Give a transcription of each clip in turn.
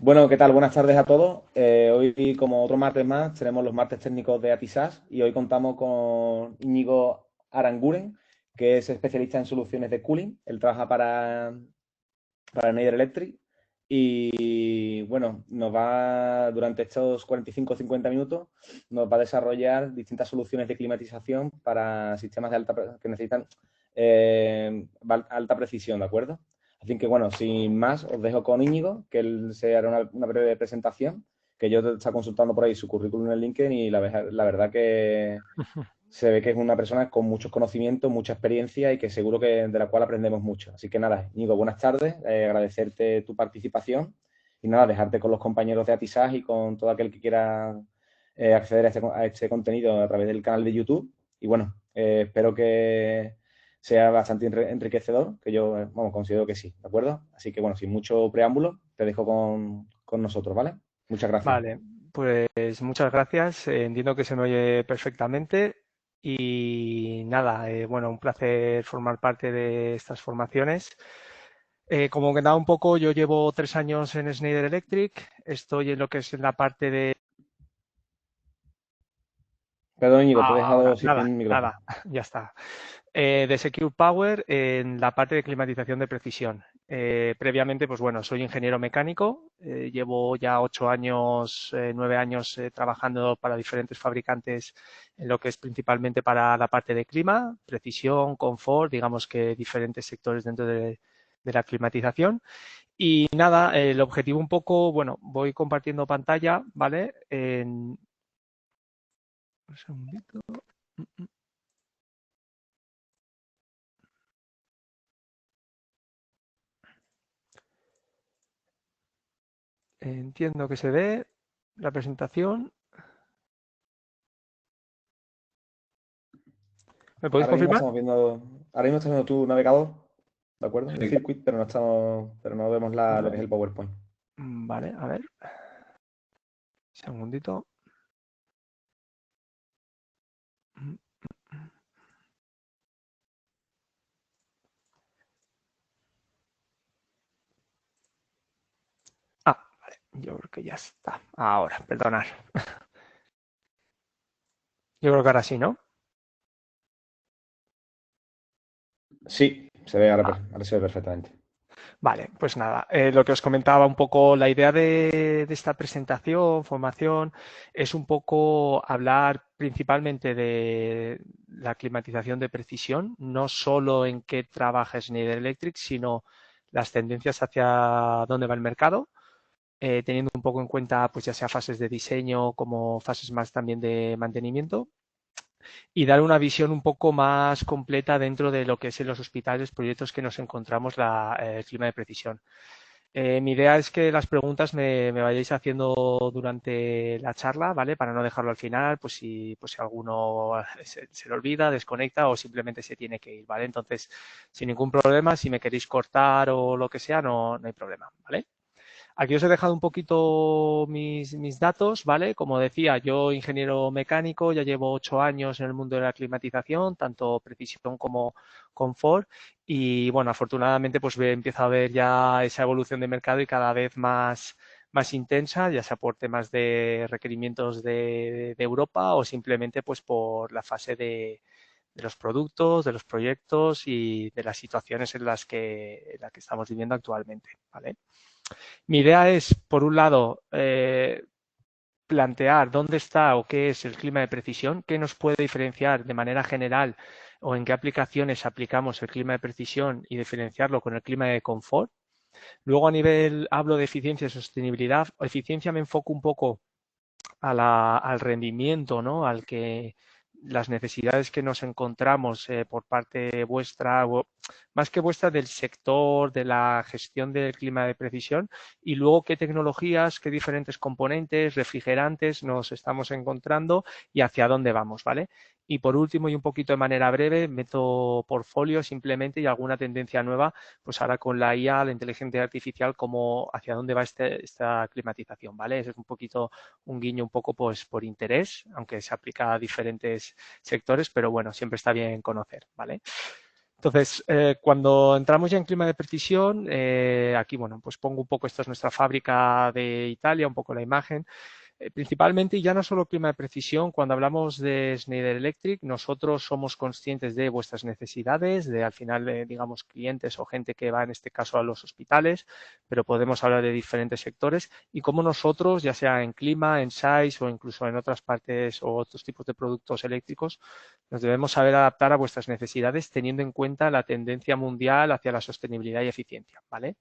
Bueno, ¿qué tal? Buenas tardes a todos. Hoy, como otro martes más, tenemos los martes técnicos de Atisas y hoy contamos con Íñigo Aranguren, que es especialista en soluciones de cooling. Él trabaja para Schneider Electric y, bueno, durante estos 45 o 50 minutos, nos va a desarrollar distintas soluciones de climatización para sistemas de que necesitan alta precisión, ¿de acuerdo? Así que, bueno, sin más, os dejo con Íñigo, que él se hará una breve presentación, que yo te está consultando por ahí su currículum en LinkedIn y la verdad que se ve que es una persona con muchos conocimientos, mucha experiencia y que seguro que de la cual aprendemos mucho. Así que nada, Íñigo, buenas tardes, agradecerte tu participación y nada, dejarte con los compañeros de Atisaj y con todo aquel que quiera acceder a este contenido a través del canal de YouTube. Y bueno, espero que sea bastante enriquecedor, que yo, vamos, considero que sí, ¿de acuerdo? Así que bueno, sin mucho preámbulo, te dejo con nosotros, ¿vale? Muchas gracias. Vale, pues muchas gracias. Entiendo que se me oye perfectamente y nada, bueno, un placer formar parte de estas formaciones. Como que nada un poco, yo llevo 3 años en Schneider Electric, estoy en lo que es en la parte de... Perdón, Íñigo, te he Ahora, dejado nada, sin micrófono. nada, ya está. De Secure Power en la parte de climatización de precisión. Previamente, pues bueno, soy ingeniero mecánico, llevo ya 8 años, 9 años trabajando para diferentes fabricantes en lo que es principalmente para la parte de clima, precisión, confort, digamos que diferentes sectores dentro de la climatización. Y nada, el objetivo un poco, bueno, voy compartiendo pantalla, ¿vale? Un segundito. Entiendo que se ve la presentación. ¿Me podéis Ahora mismo confirmar? estamos viendo, ahora mismo estamos viendo tu navegador, ¿de acuerdo? El circuit, pero no vemos lo que es el PowerPoint. Vale, a ver, segundito. Vale, yo creo que ya está. Ahora, perdonad. Yo creo que ahora sí, ¿no? Sí, se ve ahora, Ah, ahora se ve perfectamente. vale, pues nada, lo que os comentaba un poco, la idea de esta presentación, formación, es un poco hablar principalmente de la climatización de precisión, no solo en qué trabaja Schneider Electric, sino las tendencias hacia dónde va el mercado, teniendo un poco en cuenta, pues ya sea fases de diseño como fases más también de mantenimiento y dar una visión un poco más completa dentro de lo que es en los hospitales, proyectos que nos encontramos el clima de precisión. Mi idea es que las preguntas me vayáis haciendo durante la charla, ¿vale? Para no dejarlo al final, pues si alguno se le olvida, desconecta o simplemente se tiene que ir, ¿vale? Entonces, sin ningún problema, si me queréis cortar o lo que sea, no hay problema, ¿vale? Aquí os he dejado un poquito mis datos, ¿vale? Como decía, yo ingeniero mecánico, ya llevo 8 años en el mundo de la climatización, tanto precisión como confort. Y bueno, afortunadamente pues empiezo a ver ya esa evolución de mercado y cada vez más intensa, ya sea por temas de requerimientos de Europa o simplemente pues por la fase de los productos, de los proyectos y de las situaciones en las que estamos viviendo actualmente, ¿vale? Mi idea es, por un lado, plantear dónde está o qué es el clima de precisión, qué nos puede diferenciar de manera general o en qué aplicaciones aplicamos el clima de precisión y diferenciarlo con el clima de confort. Luego, a nivel, hablo de eficiencia y sostenibilidad. Eficiencia me enfoco un poco al rendimiento, ¿no? Al que las necesidades que nos encontramos por parte vuestra, más que vuestra, del sector, de la gestión del clima de precisión, y luego qué tecnologías, qué diferentes componentes, refrigerantes nos estamos encontrando y hacia dónde vamos, ¿vale? Y por último, y un poquito de manera breve, meto portfolio simplemente y alguna tendencia nueva, pues ahora con la IA, la inteligencia artificial, cómo, hacia dónde va esta climatización, ¿vale? Ese es un poquito un guiño un poco pues por interés, aunque se aplica a diferentes sectores, pero bueno, siempre está bien conocer, ¿vale? Entonces, cuando entramos ya en clima de precisión, aquí, bueno, pues pongo un poco, esta es nuestra fábrica de Italia, un poco la imagen. Principalmente, ya no solo clima de precisión, cuando hablamos de Schneider Electric, nosotros somos conscientes de vuestras necesidades, de al final, digamos, clientes o gente que va en este caso a los hospitales, pero podemos hablar de diferentes sectores y cómo nosotros, ya sea en clima, en size o incluso en otras partes o otros tipos de productos eléctricos, nos debemos saber adaptar a vuestras necesidades teniendo en cuenta la tendencia mundial hacia la sostenibilidad y eficiencia, ¿vale?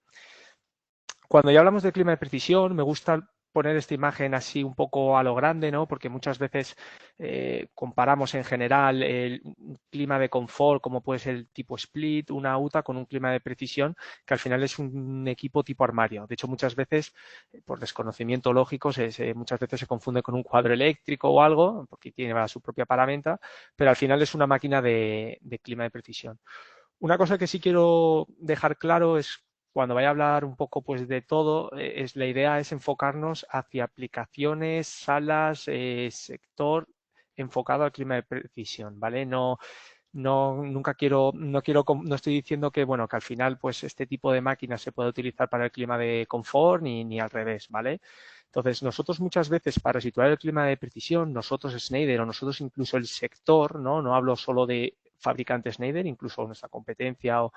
Cuando ya hablamos de clima de precisión, me gusta poner esta imagen así un poco a lo grande, ¿no? Porque muchas veces comparamos en general un clima de confort, como puede ser el tipo split, una UTA, con un clima de precisión, que al final es un equipo tipo armario. De hecho, muchas veces, por desconocimiento lógico, muchas veces se confunde con un cuadro eléctrico o algo, porque tiene su propia paramenta, pero al final es una máquina de clima de precisión. Una cosa que sí quiero dejar claro es cuando vaya a hablar un poco pues de todo, la idea es enfocarnos hacia aplicaciones, salas, sector enfocado al clima de precisión, ¿vale? Nunca quiero, no estoy diciendo que, bueno, que al final pues este tipo de máquinas se puede utilizar para el clima de confort ni al revés, ¿vale? Entonces, nosotros muchas veces para situar el clima de precisión, nosotros Schneider o nosotros incluso el sector, ¿no? No hablo solo de fabricantes Schneider, incluso nuestra competencia o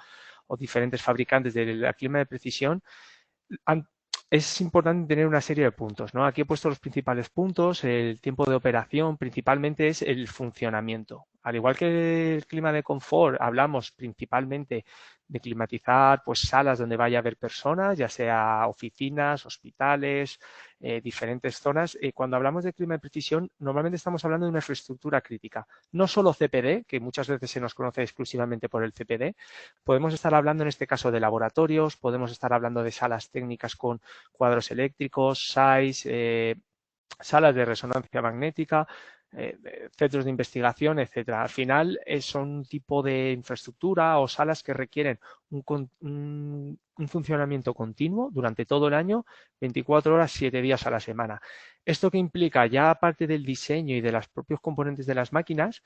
diferentes fabricantes del clima de precisión, es importante tener una serie de puntos, ¿no? Aquí he puesto los principales puntos. El tiempo de operación principalmente es el funcionamiento. Al igual que el clima de confort, hablamos principalmente de climatizar pues salas donde vaya a haber personas, ya sea oficinas, hospitales, diferentes zonas. Cuando hablamos de clima de precisión, normalmente estamos hablando de una infraestructura crítica. No solo CPD, que muchas veces se nos conoce exclusivamente por el CPD, podemos estar hablando en este caso de laboratorios, podemos estar hablando de salas técnicas con cuadros eléctricos, SAIS, salas de resonancia magnética, centros de investigación, etcétera. Al final son un tipo de infraestructura o salas que requieren un funcionamiento continuo durante todo el año, 24 horas, 7 días a la semana. ¿Esto que implica? Ya aparte del diseño y de los propios componentes de las máquinas,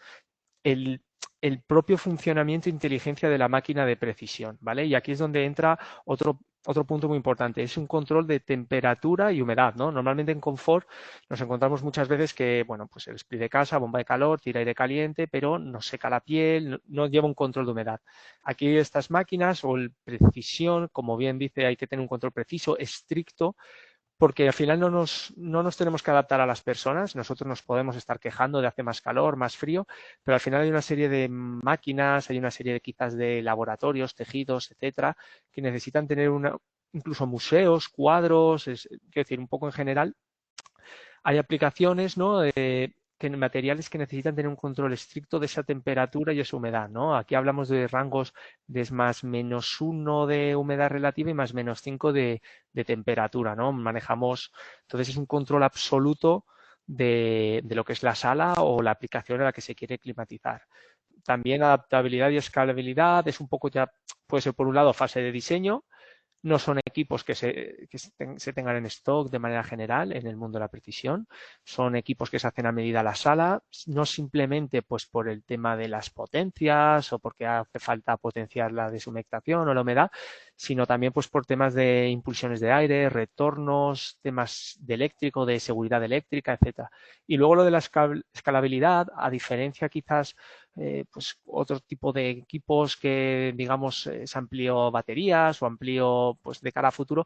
el, el propio funcionamiento e inteligencia de la máquina de precisión, ¿vale? Y aquí es donde entra otro punto muy importante, es un control de temperatura y humedad, ¿no? Normalmente en confort nos encontramos muchas veces que, bueno, pues el split de casa, bomba de calor, tira aire caliente, pero nos seca la piel, no lleva un control de humedad. Aquí estas máquinas o el precisión, como bien dice, hay que tener un control preciso, estricto, porque al final no nos tenemos que adaptar a las personas, nosotros nos podemos estar quejando de hace más calor, más frío, pero al final hay una serie de máquinas, hay una serie de quizás de laboratorios, tejidos, etcétera, que necesitan tener incluso museos, cuadros, quiero decir, un poco en general, hay aplicaciones, ¿no? Materiales que necesitan tener un control estricto de esa temperatura y esa humedad, ¿no? Aquí hablamos de rangos de más -1 de humedad relativa y más -5 de temperatura, ¿no? Entonces es un control absoluto de lo que es la sala o la aplicación a la que se quiere climatizar. También adaptabilidad y escalabilidad es un poco ya, puede ser por un lado fase de diseño, no son equipos que se tengan en stock de manera general en el mundo de la precisión. Son equipos que se hacen a medida a la sala, no simplemente pues por el tema de las potencias o porque hace falta potenciar la deshumectación o la humedad, sino también pues por temas de impulsiones de aire, retornos, temas de eléctrico, de seguridad eléctrica, etcétera. Y luego lo de la escalabilidad, a diferencia quizás pues otro tipo de equipos que digamos se amplió baterías o amplió pues de cara a futuro.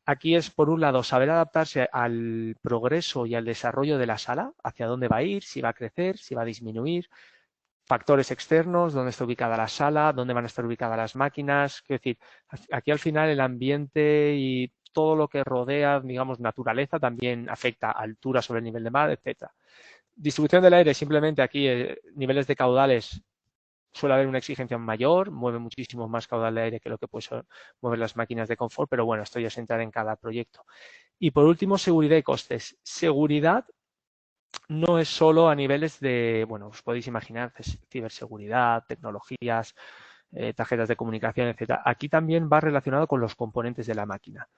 Aquí es por un lado saber adaptarse al progreso y al desarrollo de la sala, hacia dónde va a ir, si va a crecer, si va a disminuir, factores externos, dónde está ubicada la sala, dónde van a estar ubicadas las máquinas. Es decir, aquí al final el ambiente y todo lo que rodea, digamos, naturaleza también afecta a altura sobre el nivel de mar, etcétera. Distribución del aire, simplemente aquí niveles de caudales suele haber una exigencia mayor, mueve muchísimo más caudal de aire que lo que pueden mover las máquinas de confort, pero bueno, esto ya es entrar en cada proyecto. Y por último, seguridad y costes. Seguridad no es solo a niveles de, bueno, os podéis imaginar, ciberseguridad, tecnologías, tarjetas de comunicación, etcétera. Aquí también va relacionado con los componentes de la máquina.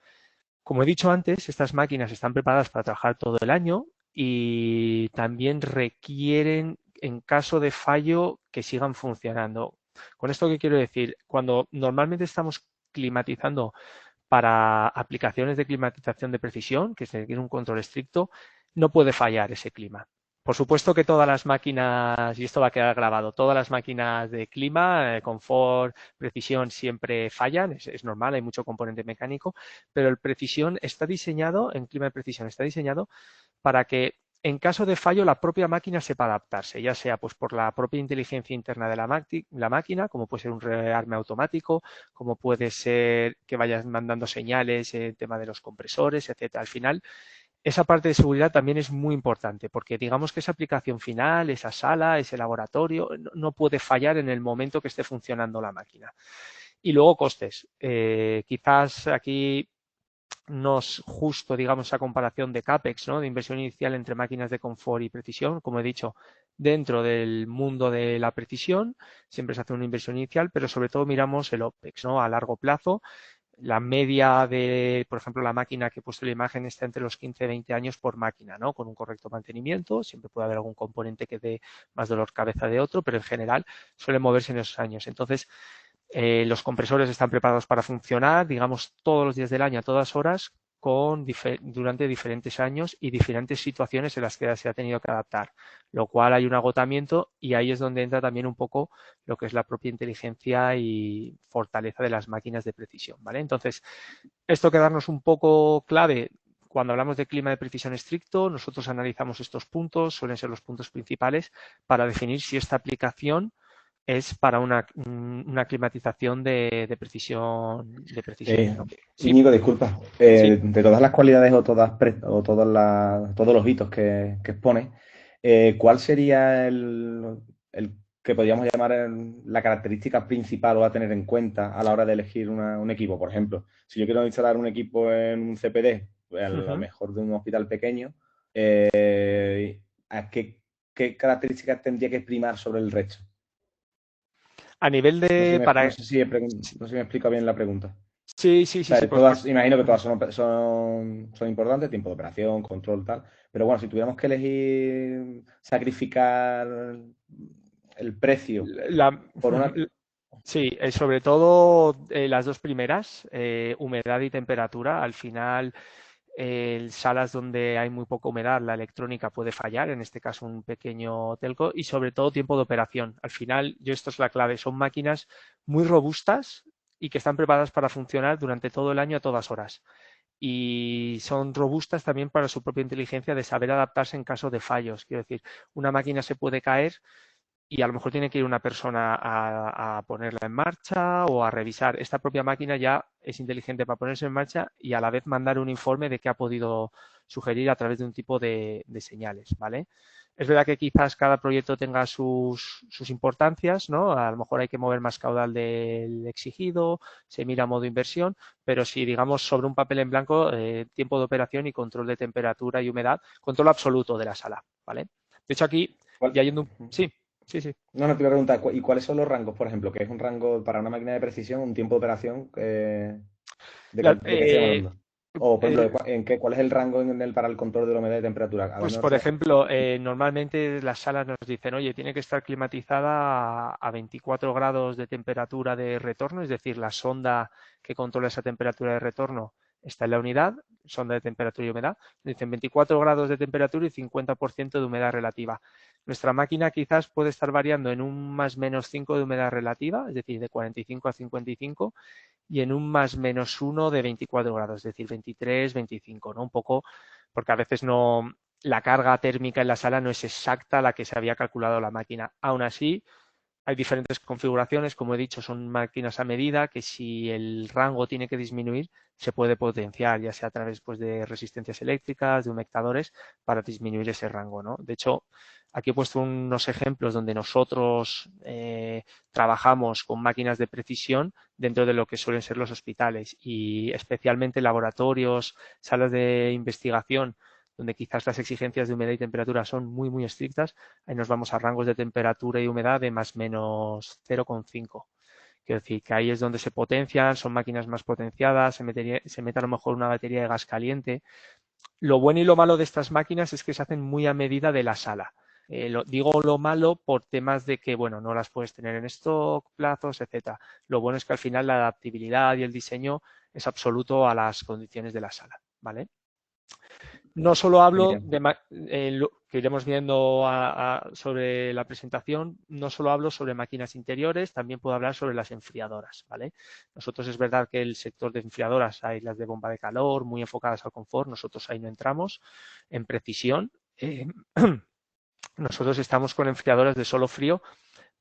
Como he dicho antes, estas máquinas están preparadas para trabajar todo el año y también requieren, en caso de fallo, que sigan funcionando. ¿Con esto qué quiero decir? Cuando normalmente estamos climatizando para aplicaciones de climatización de precisión, que se requiere un control estricto, no puede fallar ese clima. Por supuesto que todas las máquinas, y esto va a quedar grabado, todas las máquinas de clima, confort, precisión siempre fallan, es normal, hay mucho componente mecánico, pero el precisión está diseñado, en clima de precisión está diseñado para que en caso de fallo la propia máquina sepa adaptarse, ya sea pues por la propia inteligencia interna de la máquina, como puede ser un rearme automático, como puede ser que vayas mandando señales en tema de los compresores, etcétera. Al final, esa parte de seguridad también es muy importante porque digamos que esa aplicación final, esa sala, ese laboratorio, no puede fallar en el momento que esté funcionando la máquina. Y luego costes. Quizás aquí no es justo, digamos, esa comparación de CAPEX, ¿no? De inversión inicial entre máquinas de confort y precisión. Como he dicho, dentro del mundo de la precisión siempre se hace una inversión inicial, pero sobre todo miramos el OPEX, ¿no? A largo plazo. La media de, por ejemplo, la máquina que he puesto en la imagen está entre los 15 y 20 años por máquina, ¿no? Con un correcto mantenimiento. Siempre puede haber algún componente que dé más dolor cabeza de otro, pero en general suele moverse en esos años. Entonces, los compresores están preparados para funcionar, digamos, todos los días del año, a todas horas, durante diferentes años y diferentes situaciones en las que se ha tenido que adaptar, lo cual hay un agotamiento y ahí es donde entra también un poco lo que es la propia inteligencia y fortaleza de las máquinas de precisión, ¿vale? Entonces, esto quedarnos un poco clave. Cuando hablamos de clima de precisión estricto, nosotros analizamos estos puntos, suelen ser los puntos principales, para definir si esta aplicación es para una climatización de precisión. ¿No? Sí, Íñigo, disculpa. sí. De todas las cualidades o todos los hitos que expone, ¿cuál sería el que podríamos llamar la característica principal o a tener en cuenta a la hora de elegir un equipo? Por ejemplo, si yo quiero instalar un equipo en un CPD, pues a lo mejor de un hospital pequeño, ¿a qué características tendría que primar sobre el resto? A nivel No sé de... no sé si no sé si me explica bien la pregunta. Sí, sí, O sí, sea, sí. imagino que todas son importantes, tiempo de operación, control, tal. Pero bueno, si tuviéramos que elegir sacrificar el precio la, por una... sí, sobre todo las dos primeras, humedad y temperatura. Al final, salas donde hay muy poca humedad, la electrónica puede fallar, en este caso un pequeño telco, y sobre todo tiempo de operación. Al final, esto es la clave, son máquinas muy robustas y que están preparadas para funcionar durante todo el año a todas horas. Y son robustas también para su propia inteligencia de saber adaptarse en caso de fallos. Quiero decir, una máquina se puede caer y a lo mejor tiene que ir una persona a ponerla en marcha o a revisar. Esta propia máquina ya es inteligente para ponerse en marcha y a la vez mandar un informe de qué ha podido sugerir a través de un tipo de señales, ¿vale? Es verdad que quizás cada proyecto tenga sus importancias, ¿no? A lo mejor hay que mover más caudal del exigido, se mira a modo inversión, pero si digamos sobre un papel en blanco, tiempo de operación y control de temperatura y humedad, control absoluto de la sala, ¿vale? De hecho aquí, ¿Cuál? ya yendo, sí, sí, sí. No, no te iba a preguntar, ¿y cuáles son los rangos, por ejemplo? ¿Qué es un rango para una máquina de precisión, un tiempo de operación? La- ¿De qué estaríamos hablando? O, por ejemplo, el- ¿cuál es el rango para el control de la humedad y temperatura? ¿A dónde pues, nos por referimos? ejemplo, normalmente las salas nos dicen, oye, tiene que estar climatizada a 24 grados de temperatura de retorno, es decir, la sonda que controla esa temperatura de retorno está en la unidad, sonda de temperatura y humedad. Dicen 24 grados de temperatura y 50% de humedad relativa. Nuestra máquina quizás puede estar variando en un más menos 5 de humedad relativa, es decir, de 45 a 55, y en un más menos uno de 24 grados, es decir, 23, 25, ¿no? Un poco, porque a veces no, la carga térmica en la sala no es exacta a la que se había calculado la máquina. Aún así, hay diferentes configuraciones, como he dicho, son máquinas a medida que si el rango tiene que disminuir, se puede potenciar, ya sea a través pues, de resistencias eléctricas, de humectadores, para disminuir ese rango, ¿no? De hecho, aquí he puesto unos ejemplos donde nosotros trabajamos con máquinas de precisión dentro de lo que suelen ser los hospitales y especialmente laboratorios, salas de investigación, donde quizás las exigencias de humedad y temperatura son muy, muy estrictas. Ahí nos vamos a rangos de temperatura y humedad de más o menos 0,5. Quiero decir que ahí es donde se potencian, son máquinas más potenciadas, se mete a lo mejor una batería de gas caliente. Lo bueno y lo malo de estas máquinas es que se hacen muy a medida de la sala. Digo lo malo por temas de que, bueno, no las puedes tener en stock, plazos, etcétera. Lo bueno es que al final la adaptabilidad y el diseño es absoluto a las condiciones de la sala, ¿vale? No solo hablo Genial. de lo que iremos viendo sobre la presentación, no solo hablo sobre máquinas interiores, también puedo hablar sobre las enfriadoras, ¿vale? Nosotros es verdad que el sector de enfriadoras hay las de bomba de calor, muy enfocadas al confort, nosotros ahí no entramos en precisión. Nosotros estamos con enfriadoras de solo frío,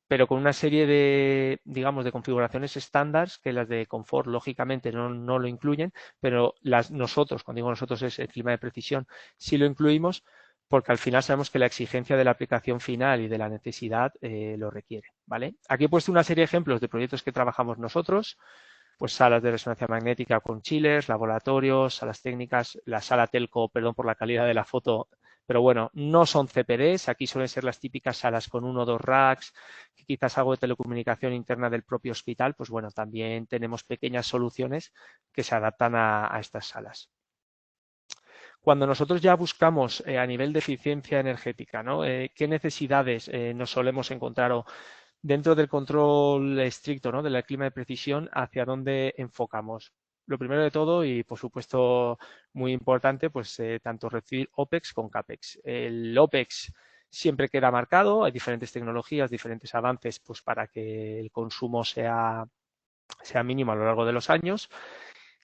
pero con una serie de, digamos, de configuraciones estándar que las de confort lógicamente no lo incluyen, pero nosotros, cuando digo nosotros es el clima de precisión, sí lo incluimos porque al final sabemos que la exigencia de la aplicación final y de la necesidad lo requiere, ¿vale? Aquí he puesto una serie de ejemplos de proyectos que trabajamos nosotros, pues salas de resonancia magnética con chillers, laboratorios, salas técnicas, la sala telco, perdón por la calidad de la foto, pero bueno, no son CPDs, aquí suelen ser las típicas salas con uno o dos racks, quizás algo de telecomunicación interna del propio hospital, pues bueno, también tenemos pequeñas soluciones que se adaptan a estas salas. Cuando nosotros ya buscamos a nivel de eficiencia energética, ¿no? ¿Qué necesidades nos solemos encontrar o dentro del control estricto, ¿no? Del clima de precisión, hacia dónde enfocamos? Lo primero de todo, y por supuesto muy importante, pues tanto reducir OPEX con CAPEX. El OPEX siempre queda marcado, hay diferentes tecnologías, diferentes avances pues para que el consumo sea mínimo a lo largo de los años.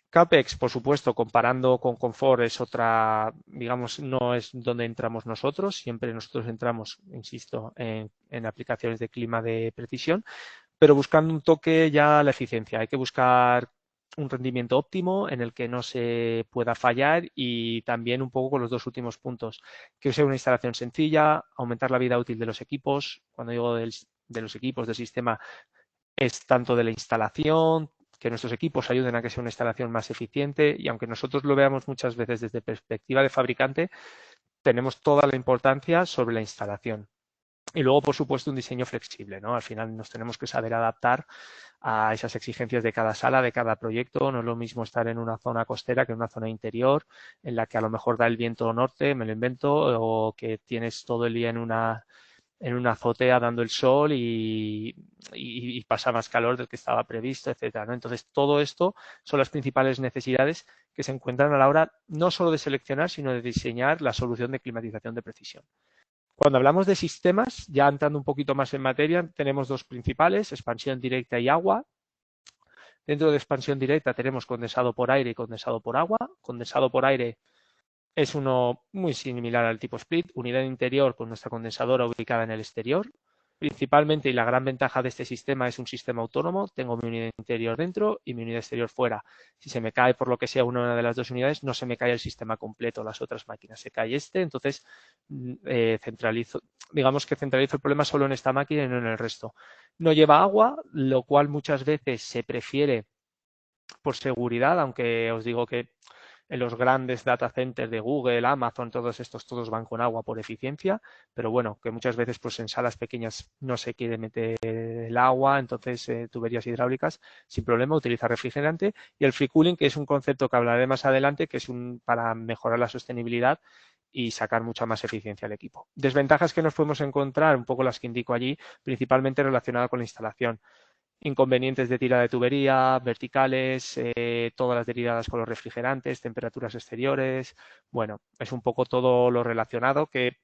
CAPEX, por supuesto, comparando con confort es otra, digamos, no es donde entramos nosotros. Siempre nosotros entramos, insisto, en aplicaciones de clima de precisión, pero buscando un toque ya a la eficiencia. Hay que buscar un rendimiento óptimo en el que no se pueda fallar y también un poco con los dos últimos puntos, que sea una instalación sencilla, aumentar la vida útil de los equipos. Cuando digo de los equipos del sistema, es tanto de la instalación, que nuestros equipos ayuden a que sea una instalación más eficiente y aunque nosotros lo veamos muchas veces desde perspectiva de fabricante, tenemos toda la importancia sobre la instalación. Y luego, por supuesto, un diseño flexible, ¿no? Al final nos tenemos que saber adaptar a esas exigencias de cada sala, de cada proyecto. No es lo mismo estar en una zona costera que en una zona interior, en la que a lo mejor da el viento norte, me lo invento, o que tienes todo el día en una azotea dando el sol y pasa más calor del que estaba previsto, etcétera, ¿no? Entonces, todo esto son las principales necesidades que se encuentran a la hora no solo de seleccionar, sino de diseñar la solución de climatización de precisión. Cuando hablamos de sistemas, ya entrando un poquito más en materia, tenemos dos principales, expansión directa y agua. Dentro de expansión directa tenemos condensado por aire y condensado por agua. Condensado por aire es uno muy similar al tipo split, unidad interior con nuestra condensadora ubicada en el exterior. Principalmente, y la gran ventaja de este sistema es un sistema autónomo. Tengo mi unidad interior dentro y mi unidad exterior fuera. Si se me cae por lo que sea una de las dos unidades, no se me cae el sistema completo, las otras máquinas. Se cae entonces digamos que centralizo el problema solo en esta máquina y no en el resto. No lleva agua, lo cual muchas veces se prefiere por seguridad, aunque os digo que en los grandes data centers de Google, Amazon, todos estos, todos van con agua por eficiencia, pero bueno, que muchas veces pues en salas pequeñas no se quiere meter el agua, entonces tuberías hidráulicas sin problema, utiliza refrigerante y el free cooling, que es un concepto que hablaré más adelante, que es para mejorar la sostenibilidad y sacar mucha más eficiencia al equipo. Desventajas que nos podemos encontrar, un poco las que indico allí, principalmente relacionadas con la instalación. Inconvenientes de tira de tubería, verticales, todas las derivadas con los refrigerantes, temperaturas exteriores. Bueno, es un poco todo lo relacionado que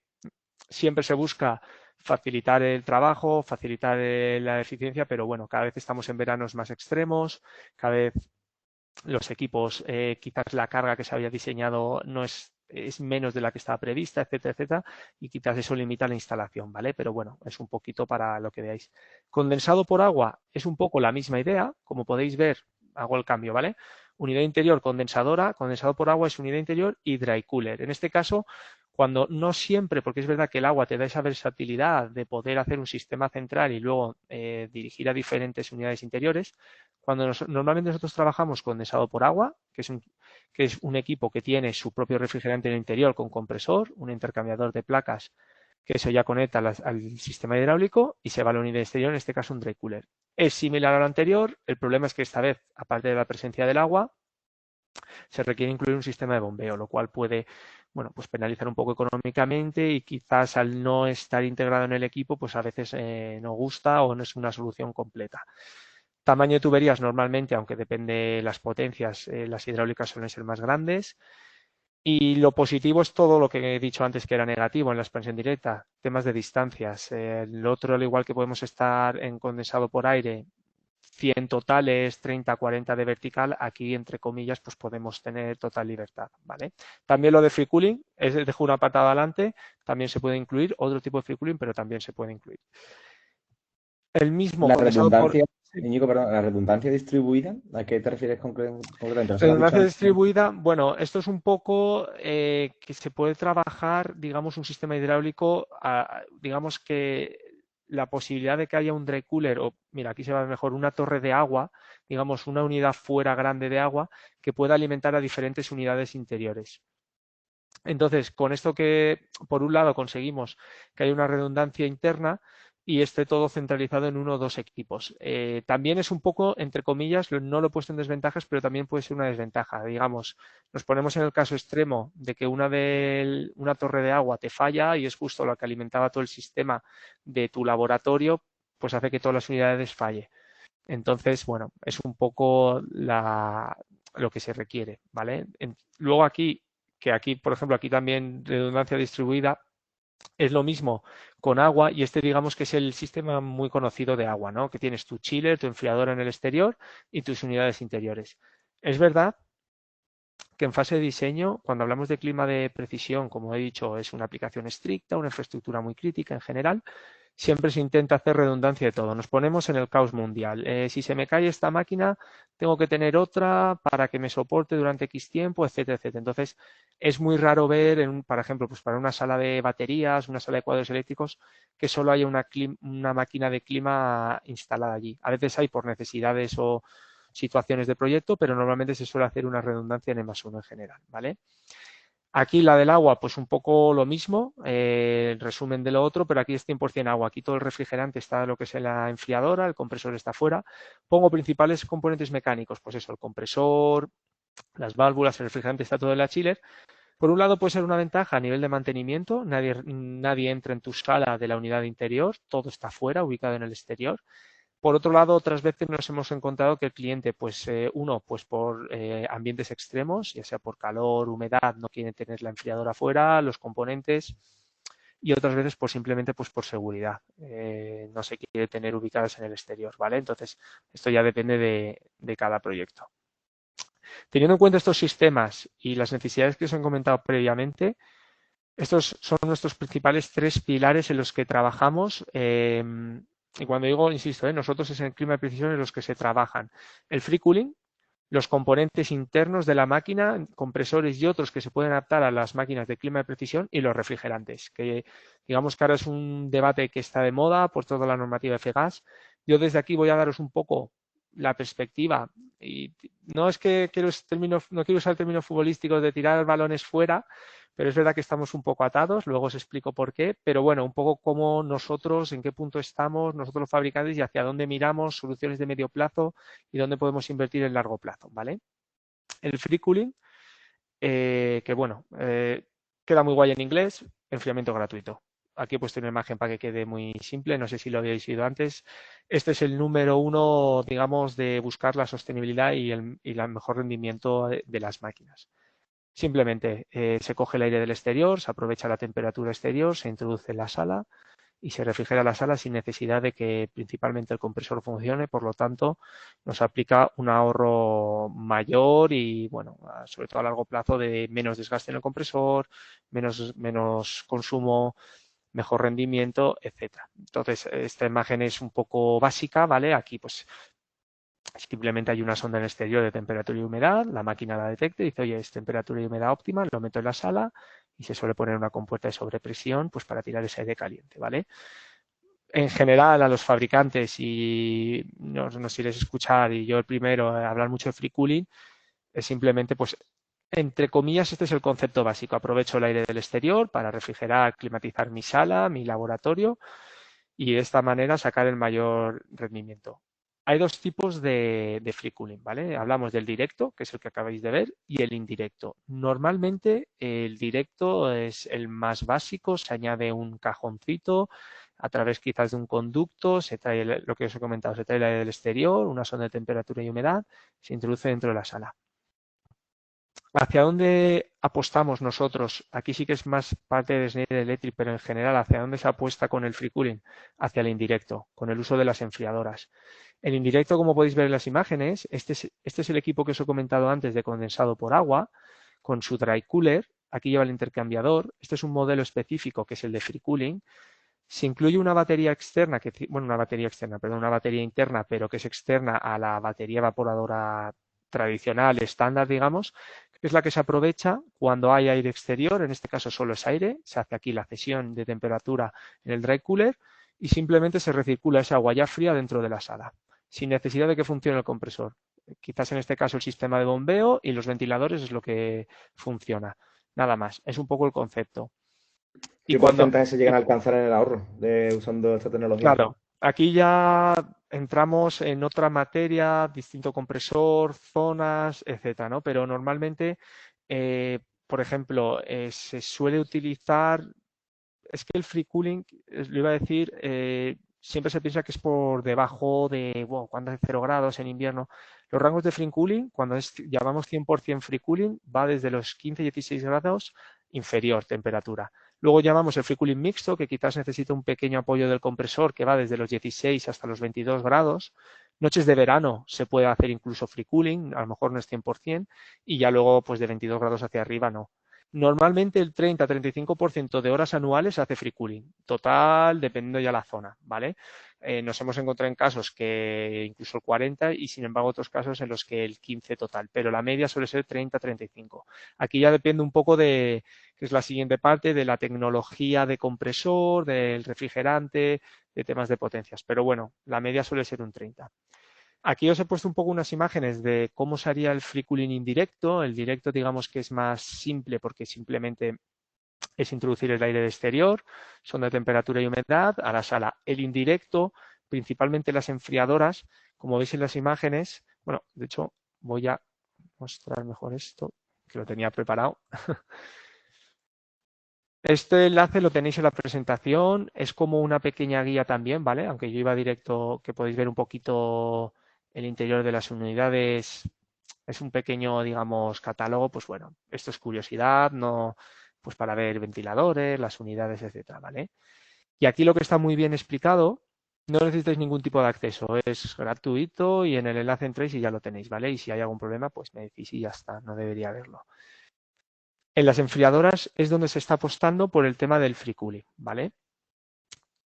siempre se busca facilitar el trabajo, facilitar la eficiencia, pero bueno, cada vez estamos en veranos más extremos, cada vez los equipos, quizás la carga que se había diseñado no es menos de la que estaba prevista, etcétera, etcétera, y quizás eso limita la instalación, ¿vale? Pero bueno, es un poquito para lo que veáis. Condensado por agua es un poco la misma idea, como podéis ver, hago el cambio, ¿vale? Unidad interior condensadora, condensado por agua es unidad interior y dry cooler. En este caso, cuando no siempre, porque es verdad que el agua te da esa versatilidad de poder hacer un sistema central y luego dirigir a diferentes unidades interiores, cuando normalmente nosotros trabajamos condensado por agua, que es un equipo que tiene su propio refrigerante en el interior con compresor, un intercambiador de placas, que eso ya conecta al sistema hidráulico y se va a la unidad exterior, en este caso un dry cooler. Es similar a lo anterior, el problema es que esta vez, aparte de la presencia del agua, se requiere incluir un sistema de bombeo, lo cual puede, bueno, pues penalizar un poco económicamente y quizás al no estar integrado en el equipo, pues a veces no gusta o no es una solución completa. Tamaño de tuberías normalmente, aunque depende de las potencias, las hidráulicas suelen ser más grandes. Y lo positivo es todo lo que he dicho antes que era negativo en la expansión directa, temas de distancias. El otro, al igual que podemos estar en condensado por aire, 100 totales, 30, 40 de vertical, aquí entre comillas pues podemos tener total libertad, ¿vale? También lo de free cooling, dejo una patada adelante, también se puede incluir, otro tipo de free cooling, pero también se puede incluir. El mismo La condensado por... redundancia, Sí. Íñigo, perdón, la redundancia distribuida, ¿a qué te refieres concretamente? No sé, lo has dicho Redundancia antes. distribuida, bueno, esto es un poco que se puede trabajar, digamos, un sistema hidráulico, digamos que la posibilidad de que haya un dry cooler o, mira, aquí se va a ver mejor, una torre de agua, digamos, una unidad fuera grande de agua que pueda alimentar a diferentes unidades interiores. Entonces, con esto que, por un lado, conseguimos que haya una redundancia interna y esté todo centralizado en uno o dos equipos. También es un poco, entre comillas, no lo he puesto en desventajas, pero también puede ser una desventaja. Digamos, nos ponemos en el caso extremo de que una torre de agua te falla y es justo lo que alimentaba todo el sistema de tu laboratorio, pues hace que todas las unidades falle. Entonces, bueno, es un poco lo que se requiere, ¿vale? Luego aquí, que aquí, por ejemplo, aquí también redundancia distribuida, es lo mismo con agua y este digamos que es el sistema muy conocido de agua, ¿no? Que tienes tu chiller, tu enfriador en el exterior y tus unidades interiores. Es verdad que en fase de diseño, cuando hablamos de clima de precisión, como he dicho, es una aplicación estricta, una infraestructura muy crítica en general, siempre se intenta hacer redundancia de todo. Nos ponemos en el caos mundial. Si se me cae esta máquina, tengo que tener otra para que me soporte durante X tiempo, etcétera, etcétera. Entonces, es muy raro ver, por ejemplo, pues para una sala de baterías, una sala de cuadros eléctricos, que solo haya una máquina de clima instalada allí. A veces hay por necesidades o situaciones de proyecto, pero normalmente se suele hacer una redundancia en E+1 en general, ¿vale? Aquí la del agua, pues un poco lo mismo, el resumen de lo otro, pero aquí es 100% agua. Aquí todo el refrigerante está lo que es en la enfriadora, el compresor está fuera. Pongo principales componentes mecánicos, pues eso, el compresor, las válvulas, el refrigerante está todo en la chiller. Por un lado puede ser una ventaja a nivel de mantenimiento, nadie entra en tu sala de la unidad interior, todo está fuera, ubicado en el exterior. Por otro lado, otras veces nos hemos encontrado que el cliente, pues uno, pues por ambientes extremos, ya sea por calor, humedad, no quiere tener la enfriadora afuera, los componentes, y otras veces pues simplemente pues por seguridad, no se quiere tener ubicadas en el exterior, ¿vale? Entonces, esto ya depende de cada proyecto. Teniendo en cuenta estos sistemas y las necesidades que os han comentado previamente, estos son nuestros principales tres pilares en los que trabajamos. Y cuando digo, insisto, nosotros es en el clima de precisión en los que se trabajan. El free cooling, los componentes internos de la máquina, compresores y otros que se pueden adaptar a las máquinas de clima de precisión y los refrigerantes, que digamos que ahora es un debate que está de moda por toda la normativa FGAS. Yo desde aquí voy a daros un poco la perspectiva y no es que no quiero usar el término futbolístico de tirar balones fuera, pero es verdad que estamos un poco atados, luego os explico por qué, pero bueno, un poco cómo nosotros, en qué punto estamos, nosotros los fabricantes y hacia dónde miramos, soluciones de medio plazo y dónde podemos invertir en largo plazo, ¿vale? El free cooling, que bueno, queda muy guay en inglés, enfriamiento gratuito. Aquí he puesto una imagen para que quede muy simple, no sé si lo habéis oído antes. Este es el número uno, digamos, de buscar la sostenibilidad y el mejor rendimiento de las máquinas. Simplemente se coge el aire del exterior, se aprovecha la temperatura exterior, se introduce en la sala y se refrigera la sala sin necesidad de que principalmente el compresor funcione. Por lo tanto, nos aplica un ahorro mayor y, bueno, sobre todo a largo plazo de menos desgaste en el compresor, menos consumo, mejor rendimiento, etcétera. Entonces, esta imagen es un poco básica, ¿vale? Aquí, pues, simplemente hay una sonda en el exterior de temperatura y humedad, la máquina la detecta y dice, oye, es temperatura y humedad óptima, lo meto en la sala y se suele poner una compuerta de sobrepresión pues para tirar ese aire caliente, ¿vale? En general a los fabricantes y nos iréis a escuchar y yo el primero hablar mucho de free cooling es simplemente pues entre comillas este es el concepto básico, aprovecho el aire del exterior para refrigerar, climatizar mi sala, mi laboratorio y de esta manera sacar el mayor rendimiento. hay dos tipos de free cooling, ¿vale? Hablamos del directo, que es el que acabáis de ver, y el indirecto. Normalmente el directo es el más básico, se añade un cajoncito a través quizás de un conducto, se trae lo que os he comentado, se trae el aire del exterior, una sonda de temperatura y humedad, se introduce dentro de la sala. ¿Hacia dónde apostamos nosotros? Aquí sí que es más parte de Schneider Electric, pero en general, ¿hacia dónde se apuesta con el free cooling? Hacia el indirecto, con el uso de las enfriadoras. El indirecto, como podéis ver en las imágenes, este es el equipo que os he comentado antes de condensado por agua, con su dry cooler. Aquí lleva el intercambiador. Este es un modelo específico que es el de free cooling. Se incluye una batería externa, una batería interna, pero que es externa a la batería evaporadora tradicional, estándar, digamos, que es la que se aprovecha cuando hay aire exterior, en este caso solo es aire, se hace aquí la cesión de temperatura en el dry cooler y simplemente se recircula esa agua ya fría dentro de la sala, sin necesidad de que funcione el compresor. Quizás en este caso el sistema de bombeo y los ventiladores es lo que funciona. Nada más, es un poco el concepto. Y ¿Qué porcentaje se llegan a alcanzar en el ahorro usando esta tecnología? claro, aquí ya entramos en otra materia, distinto compresor, zonas, etcétera, ¿no? Pero normalmente, por ejemplo, se suele utilizar, es que el free cooling, lo iba a decir, siempre se piensa que es por debajo de, wow, cuando es 0 grados en invierno. Los rangos de free cooling, cuando llamamos 100% free cooling, va desde los 15 y 16 grados inferior temperatura. Luego llamamos el free cooling mixto, que quizás necesita un pequeño apoyo del compresor, que va desde los 16 hasta los 22 grados. Noches de verano se puede hacer incluso free cooling, a lo mejor no es 100%, y ya luego pues de 22 grados hacia arriba no. Normalmente el 30-35% de horas anuales se hace free cooling. Total, dependiendo ya la zona, ¿vale? Nos hemos encontrado en casos que incluso el 40 y sin embargo otros casos en los que el 15 total, pero la media suele ser 30-35. Aquí ya depende un poco de, que es la siguiente parte, de la tecnología de compresor, del refrigerante, de temas de potencias, pero bueno, la media suele ser un 30. Aquí os he puesto un poco unas imágenes de cómo se haría el free cooling indirecto. El directo, digamos que es más simple porque simplemente es introducir el aire de exterior, sonda de temperatura y humedad a la sala. El indirecto, principalmente las enfriadoras, como veis en las imágenes, bueno, de hecho voy a mostrar mejor esto, que lo tenía preparado. Este enlace lo tenéis en la presentación, es como una pequeña guía también, ¿vale? Aunque yo iba directo, que podéis ver un poquito el interior de las unidades, es un pequeño, digamos, catálogo, pues bueno, esto es curiosidad, no, pues para ver ventiladores, las unidades, etcétera, ¿vale? Y aquí lo que está muy bien explicado, no necesitáis ningún tipo de acceso, es gratuito y en el enlace entréis y ya lo tenéis, ¿vale? Y si hay algún problema, pues me decís y ya está, no debería haberlo. En las enfriadoras es donde se está apostando por el tema del free cooling, ¿vale?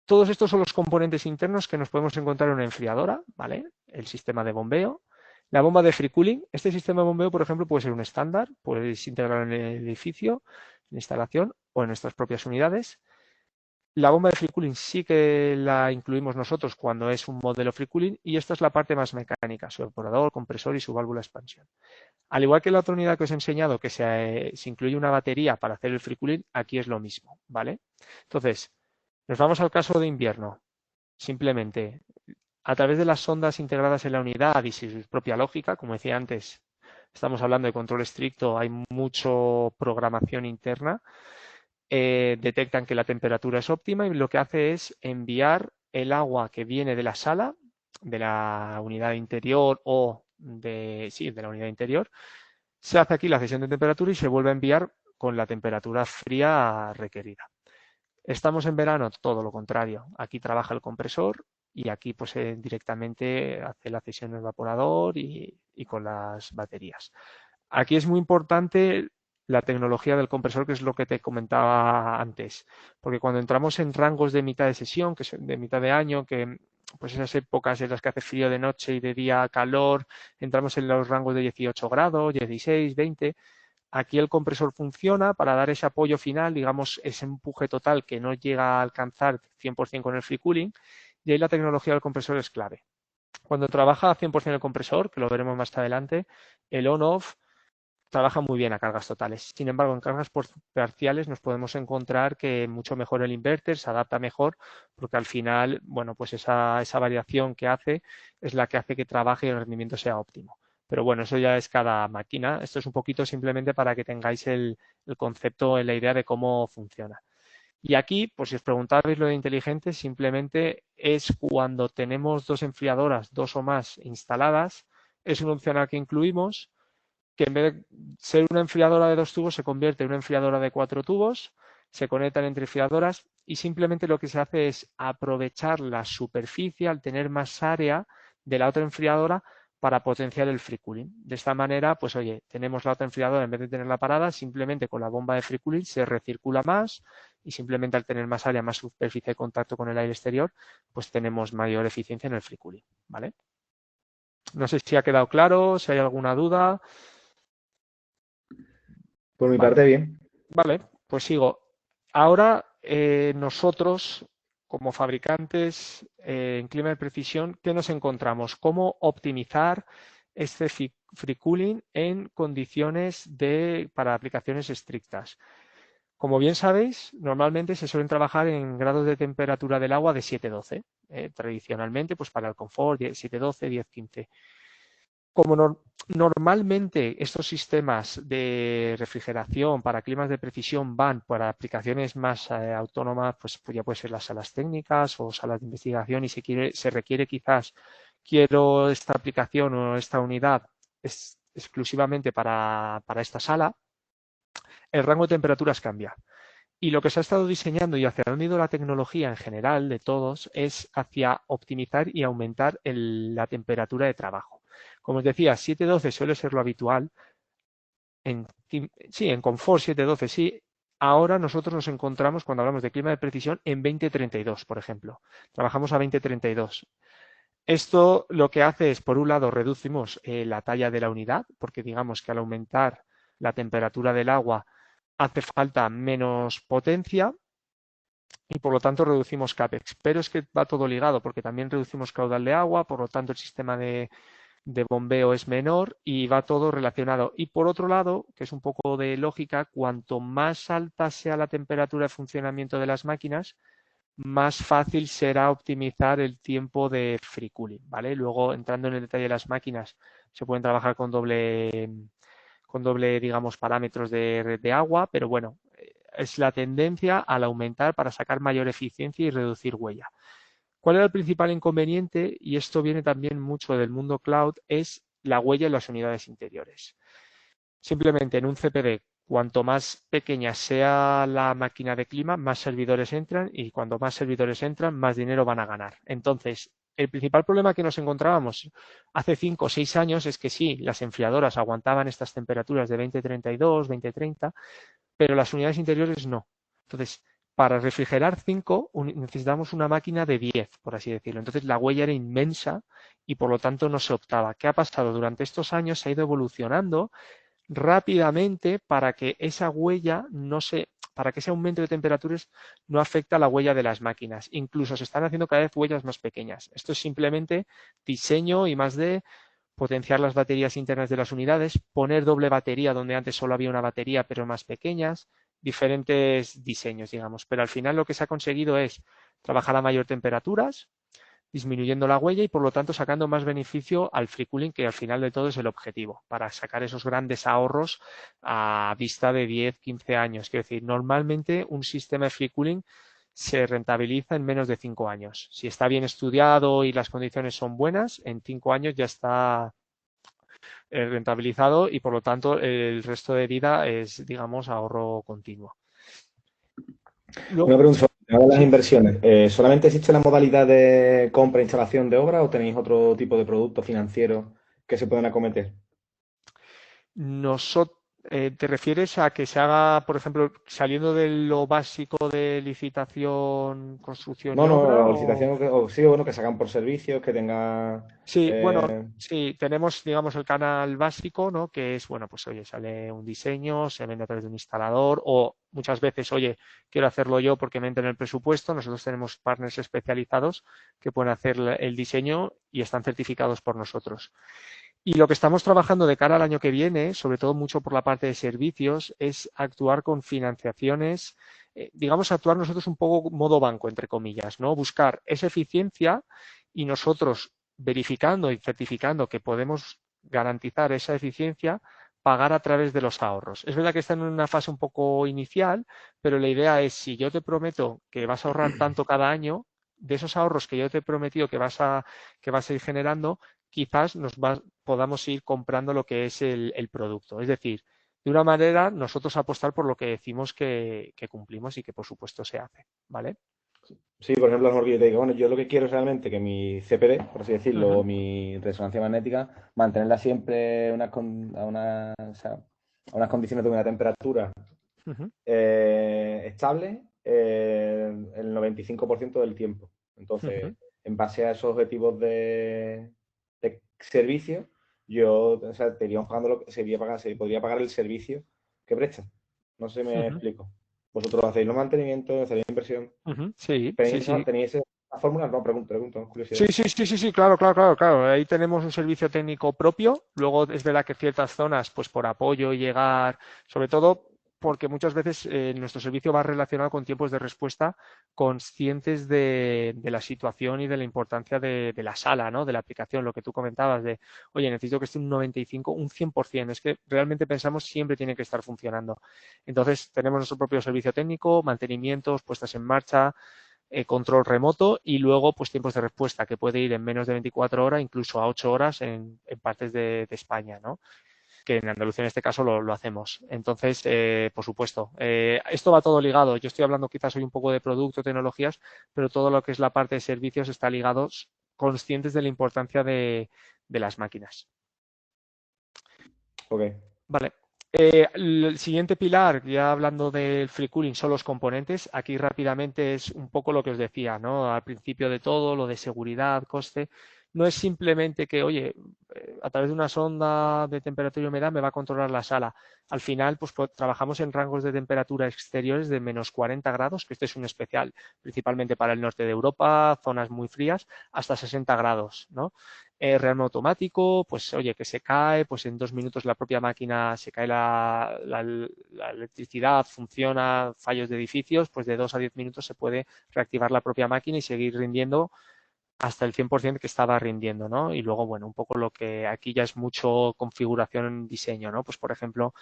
Todos estos son los componentes internos que nos podemos encontrar en una enfriadora, ¿vale? El sistema de bombeo, la bomba de free cooling. Este sistema de bombeo, por ejemplo, puede ser un estándar, puedes integrarlo en el edificio, en la instalación o en nuestras propias unidades. La bomba de free cooling sí que la incluimos nosotros cuando es un modelo free cooling y esta es la parte más mecánica, su evaporador, compresor y su válvula de expansión. Al igual que la otra unidad que os he enseñado, que se incluye una batería para hacer el free cooling, aquí es lo mismo, ¿vale? Entonces, nos vamos al caso de invierno. Simplemente, a través de las sondas integradas en la unidad y su propia lógica, como decía antes, estamos hablando de control estricto, hay mucho programación interna, detectan que la temperatura es óptima y lo que hace es enviar el agua que viene de la sala, de la unidad interior o de la unidad interior, se hace aquí la cesión de temperatura y se vuelve a enviar con la temperatura fría requerida. Estamos en verano, todo lo contrario. Aquí trabaja el compresor y aquí pues directamente hace la cesión del evaporador y con las baterías. Aquí es muy importante la tecnología del compresor, que es lo que te comentaba antes, porque cuando entramos en rangos de mitad de sesión, que es de mitad de año, que pues esas épocas en las que hace frío de noche y de día calor, entramos en los rangos de 18 grados, 16, 20. Aquí el compresor funciona para dar ese apoyo final, digamos, ese empuje total que no llega a alcanzar 100% con el free cooling, y ahí la tecnología del compresor es clave. Cuando trabaja a 100% el compresor, que lo veremos más adelante, el on-off trabaja muy bien a cargas totales. Sin embargo, en cargas parciales nos podemos encontrar que mucho mejor el inverter, se adapta mejor, porque al final, bueno, pues esa variación que hace es la que hace que trabaje y el rendimiento sea óptimo. Pero bueno, eso ya es cada máquina. Esto es un poquito simplemente para que tengáis el concepto, la idea de cómo funciona. Y aquí, pues si os preguntabais lo de inteligente, simplemente es cuando tenemos dos enfriadoras, dos o más instaladas, es un opcional que incluimos, que en vez de ser una enfriadora de 2 tubos se convierte en una enfriadora de 4 tubos, se conectan entre enfriadoras y simplemente lo que se hace es aprovechar la superficie al tener más área de la otra enfriadora para potenciar el free cooling. De esta manera, pues oye, tenemos la otra enfriadora en vez de tenerla parada, simplemente con la bomba de free cooling se recircula más y simplemente al tener más área, más superficie de contacto con el aire exterior, pues tenemos mayor eficiencia en el free cooling, ¿vale? No sé si ha quedado claro, si hay alguna duda. Por mi Vale, parte, bien. vale, pues sigo. Ahora nosotros, como fabricantes en clima de precisión, ¿qué nos encontramos? ¿Cómo optimizar este free cooling en condiciones para aplicaciones estrictas? Como bien sabéis, normalmente se suelen trabajar en grados de temperatura del agua de 7-12. Tradicionalmente, pues para el confort, 7-12, 10-15. Como normalmente estos sistemas de refrigeración para climas de precisión van para aplicaciones más autónomas, pues ya puede ser las salas técnicas o salas de investigación y se requiere quizás, quiero esta aplicación o esta unidad exclusivamente para esta sala, el rango de temperaturas cambia. Y lo que se ha estado diseñando y hacia dónde ha ido la tecnología en general de todos es hacia optimizar y aumentar la temperatura de trabajo. Como os decía, 7-12 suele ser lo habitual. Sí, en confort 7-12 sí. Ahora nosotros nos encontramos, cuando hablamos de clima de precisión, en 20-32, por ejemplo. Trabajamos a 20-32. Esto lo que hace es, por un lado, reducimos la talla de la unidad, porque digamos que al aumentar la temperatura del agua hace falta menos potencia y por lo tanto reducimos CAPEX. Pero es que va todo ligado porque también reducimos caudal de agua, por lo tanto el sistema de bombeo es menor y va todo relacionado. Y por otro lado, que es un poco de lógica, cuanto más alta sea la temperatura de funcionamiento de las máquinas, más fácil será optimizar el tiempo de free cooling, ¿vale? Luego, entrando en el detalle de las máquinas, se pueden trabajar con doble, digamos, parámetros de agua, pero bueno, es la tendencia al aumentar para sacar mayor eficiencia y reducir huella. ¿Cuál era el principal inconveniente? Y esto viene también mucho del mundo cloud, es la huella en las unidades interiores. Simplemente en un CPD, cuanto más pequeña sea la máquina de clima, más servidores entran y cuanto más servidores entran, más dinero van a ganar. Entonces, el principal problema que nos encontrábamos hace 5 o 6 años es que sí, las enfriadoras aguantaban estas temperaturas de 20-32, 20-30, pero las unidades interiores no. Entonces, para refrigerar 5 necesitamos una máquina de 10, por así decirlo. Entonces, la huella era inmensa y por lo tanto no se optaba. ¿Qué ha pasado? Durante estos años se ha ido evolucionando rápidamente para que esa huella para que ese aumento de temperaturas no afecte a la huella de las máquinas. Incluso se están haciendo cada vez huellas más pequeñas. Esto es simplemente diseño y más de potenciar las baterías internas de las unidades, poner doble batería donde antes solo había una batería pero más pequeñas, diferentes diseños, digamos. Pero al final lo que se ha conseguido es trabajar a mayor temperaturas, disminuyendo la huella y por lo tanto sacando más beneficio al free cooling, que al final de todo es el objetivo, para sacar esos grandes ahorros a vista de 10, 15 años. Quiero decir, normalmente un sistema de free cooling se rentabiliza en menos de 5 años. Si está bien estudiado y las condiciones son buenas, en 5 años ya está rentabilizado y por lo tanto el resto de vida es, digamos, ahorro continuo. Una Luego, pregunta sobre el tema de las sí. inversiones. ¿Solamente existe la modalidad de compra e instalación de obra o tenéis otro tipo de productos financieros que se pueden acometer? Nosotros, ¿te refieres a que se haga, por ejemplo, saliendo de lo básico de licitación, construcción y No, obra? no, licitación, o sí, bueno, que se hagan por servicios, que tenga... Sí, bueno, eh, sí, tenemos, digamos, el canal básico, ¿no? Que es, bueno, pues oye, sale un diseño, se vende a través de un instalador o muchas veces, oye, quiero hacerlo yo porque me entra en el presupuesto. Nosotros tenemos partners especializados que pueden hacer el diseño y están certificados por nosotros. Y lo que estamos trabajando de cara al año que viene, sobre todo mucho por la parte de servicios, es actuar con financiaciones, digamos, actuar nosotros un poco modo banco, entre comillas, ¿no? Buscar esa eficiencia y nosotros verificando y certificando que podemos garantizar esa eficiencia, pagar a través de los ahorros. Es verdad que está en una fase un poco inicial, pero la idea es, si yo te prometo que vas a ahorrar tanto cada año, de esos ahorros que yo te he prometido que vas a ir generando, quizás podamos ir comprando lo que es el producto. Es decir, de una manera, nosotros apostar por lo que decimos que cumplimos y que por supuesto se hace, ¿vale? Sí, por ejemplo, a lo mejor que yo te diga, bueno, yo lo que quiero es realmente que mi CPD, por así decirlo, Ujú, o mi resonancia magnética, mantenerla siempre o sea, a unas condiciones de una temperatura ujú, estable el 95% del tiempo. ujú, Entonces, en base a esos objetivos de servicio, yo, o sea, te iríamos pagando se podría pagar el servicio que presta. No sé si me ujú, explico. Vosotros hacéis los mantenimientos, hacéis la inversión. ujú. Sí, sí, ¿Tenéis, sí. tenéis esa fórmula? No, pregunto, Sí, curiosidad. sí, sí, sí, sí, claro, claro, claro, claro. Ahí tenemos un servicio técnico propio. Luego es verdad que ciertas zonas, pues por apoyo y llegar, sobre todo porque muchas veces nuestro servicio va relacionado con tiempos de respuesta conscientes de la situación y de la importancia de la sala, ¿no? De la aplicación, lo que tú comentabas de, oye, necesito que esté un 95, un 100%. Es que realmente pensamos siempre tiene que estar funcionando. Entonces, tenemos nuestro propio servicio técnico, mantenimientos, puestas en marcha, control remoto y luego pues tiempos de respuesta que puede ir en menos de 24 horas, incluso a 8 horas en partes de España, ¿no? Que en Andalucía en este caso lo hacemos. Entonces, por supuesto, esto va todo ligado. Yo estoy hablando quizás hoy un poco de producto, tecnologías, pero todo lo que es la parte de servicios está ligado conscientes de la importancia de las máquinas. Ok. Vale. El siguiente pilar, ya hablando del free cooling, son los componentes. Aquí rápidamente es un poco lo que os decía, ¿no? Al principio de todo, lo de seguridad, coste. No es simplemente que, oye, a través de una sonda de temperatura y humedad me va a controlar la sala. Al final, pues trabajamos en rangos de temperatura exteriores de menos 40 grados, que este es un especial principalmente para el norte de Europa, zonas muy frías, hasta 60 grados, ¿no? Rearme automático, pues oye, que se cae, pues en 2 minutos la propia máquina se cae la electricidad, funciona, fallos de edificios, pues de 2 a 10 minutos se puede reactivar la propia máquina y seguir rindiendo hasta el 100% que estaba rindiendo, ¿no? Y luego, bueno, un poco lo que aquí ya es mucho configuración en diseño, ¿no? Pues por ejemplo,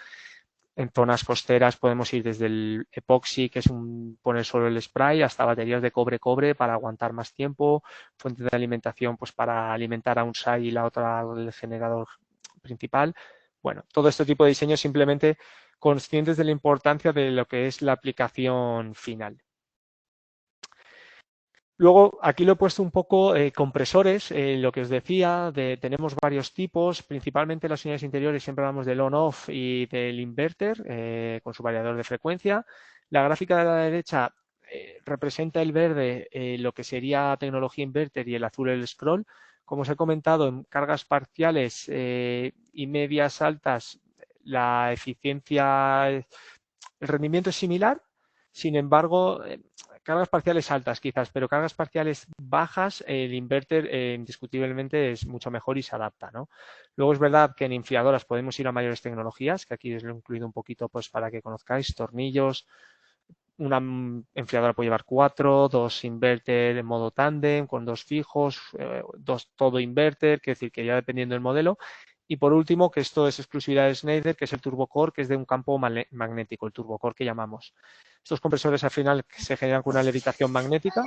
en zonas costeras podemos ir desde el epoxi, que es poner solo el spray, hasta baterías de cobre-cobre para aguantar más tiempo, fuentes de alimentación pues para alimentar a un SAI y la otra al generador principal. Bueno, todo este tipo de diseños simplemente conscientes de la importancia de lo que es la aplicación final. Luego, aquí lo he puesto un poco compresores, lo que os decía, tenemos varios tipos, principalmente en las unidades interiores siempre hablamos del on-off y del inverter con su variador de frecuencia. La gráfica de la derecha representa el verde, lo que sería tecnología inverter y el azul el scroll. Como os he comentado, en cargas parciales y medias altas, la eficiencia, el rendimiento es similar, sin embargo, cargas parciales altas quizás, pero cargas parciales bajas, el inverter indiscutiblemente es mucho mejor y se adapta, ¿no? Luego es verdad que en enfriadoras podemos ir a mayores tecnologías, que aquí os lo he incluido un poquito pues para que conozcáis, tornillos, una enfriadora puede llevar 4, dos inverter en modo tándem con dos fijos, dos todo inverter, que decir que ya dependiendo del modelo. Y por último, que esto es exclusividad de Schneider, que es el turbocore, que es de un campo magnético, el turbocore que llamamos. Estos compresores al final se generan con una levitación magnética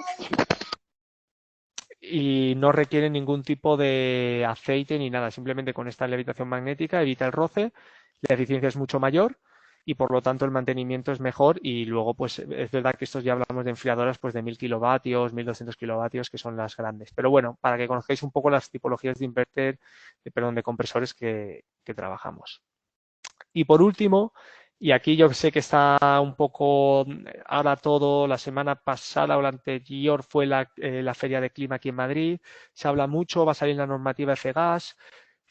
y no requieren ningún tipo de aceite ni nada, simplemente con esta levitación magnética evita el roce, la eficiencia es mucho mayor y por lo tanto el mantenimiento es mejor y luego pues es verdad que estos ya hablamos de enfriadoras pues de 1000 kilovatios, 1200 kilovatios que son las grandes. Pero bueno, para que conozcáis un poco las tipologías de inverter, perdón, de compresores que trabajamos. Y por último, y aquí yo sé que está un poco ahora todo, la semana pasada o la anterior fue la Feria de Clima aquí en Madrid, se habla mucho, va a salir la normativa FGAS.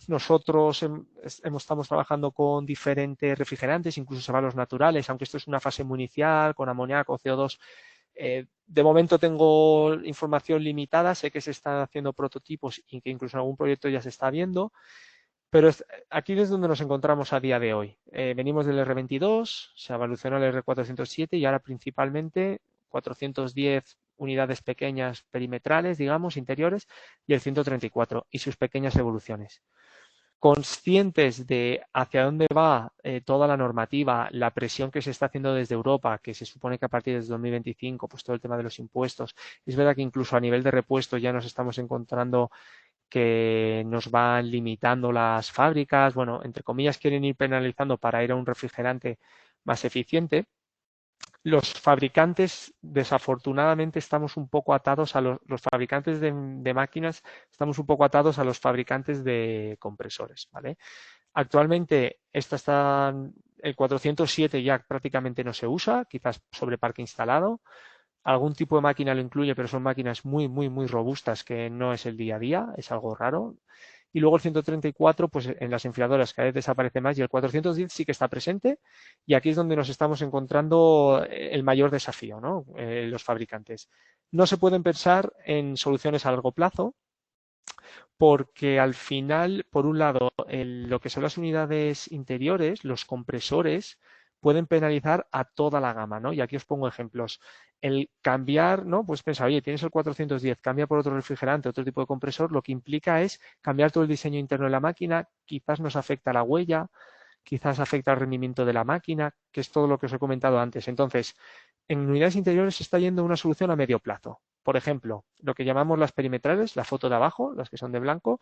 Nosotros estamos trabajando con diferentes refrigerantes, incluso se los naturales, aunque esto es una fase muy inicial, con amoníaco, CO2. De momento tengo información limitada, sé que se están haciendo prototipos y que incluso en algún proyecto ya se está viendo. Pero aquí es donde nos encontramos a día de hoy. Venimos del R22, se evolucionó el R407 y ahora principalmente 410 unidades pequeñas perimetrales, digamos, interiores, y el 134 y sus pequeñas evoluciones. Conscientes de hacia dónde va toda la normativa, la presión que se está haciendo desde Europa, que se supone que a partir de 2025, pues todo el tema de los impuestos, es verdad que incluso a nivel de repuestos ya nos estamos encontrando que nos van limitando las fábricas, bueno, entre comillas quieren ir penalizando para ir a un refrigerante más eficiente. Los fabricantes, desafortunadamente, estamos un poco atados a los fabricantes de máquinas, estamos un poco atados a los fabricantes de compresores, ¿vale? Actualmente, el 407 ya prácticamente no se usa, quizás sobre parque instalado. Algún tipo de máquina lo incluye, pero son máquinas muy, muy, muy robustas que no es el día a día, es algo raro. Y luego el 134, pues en las enfriadoras cada vez desaparece más y el 410 sí que está presente y aquí es donde nos estamos encontrando el mayor desafío, ¿no? Los fabricantes. No se pueden pensar en soluciones a largo plazo porque al final, por un lado, lo que son las unidades interiores, los compresores, pueden penalizar a toda la gama, ¿no? Y aquí os pongo ejemplos. El cambiar, ¿no? Pues pensa, oye, tienes el 410, cambia por otro refrigerante, otro tipo de compresor, lo que implica es cambiar todo el diseño interno de la máquina, quizás nos afecta la huella, quizás afecta el rendimiento de la máquina, que es todo lo que os he comentado antes. Entonces, en unidades interiores se está yendo una solución a medio plazo. Por ejemplo, lo que llamamos las perimetrales, la foto de abajo, las que son de blanco,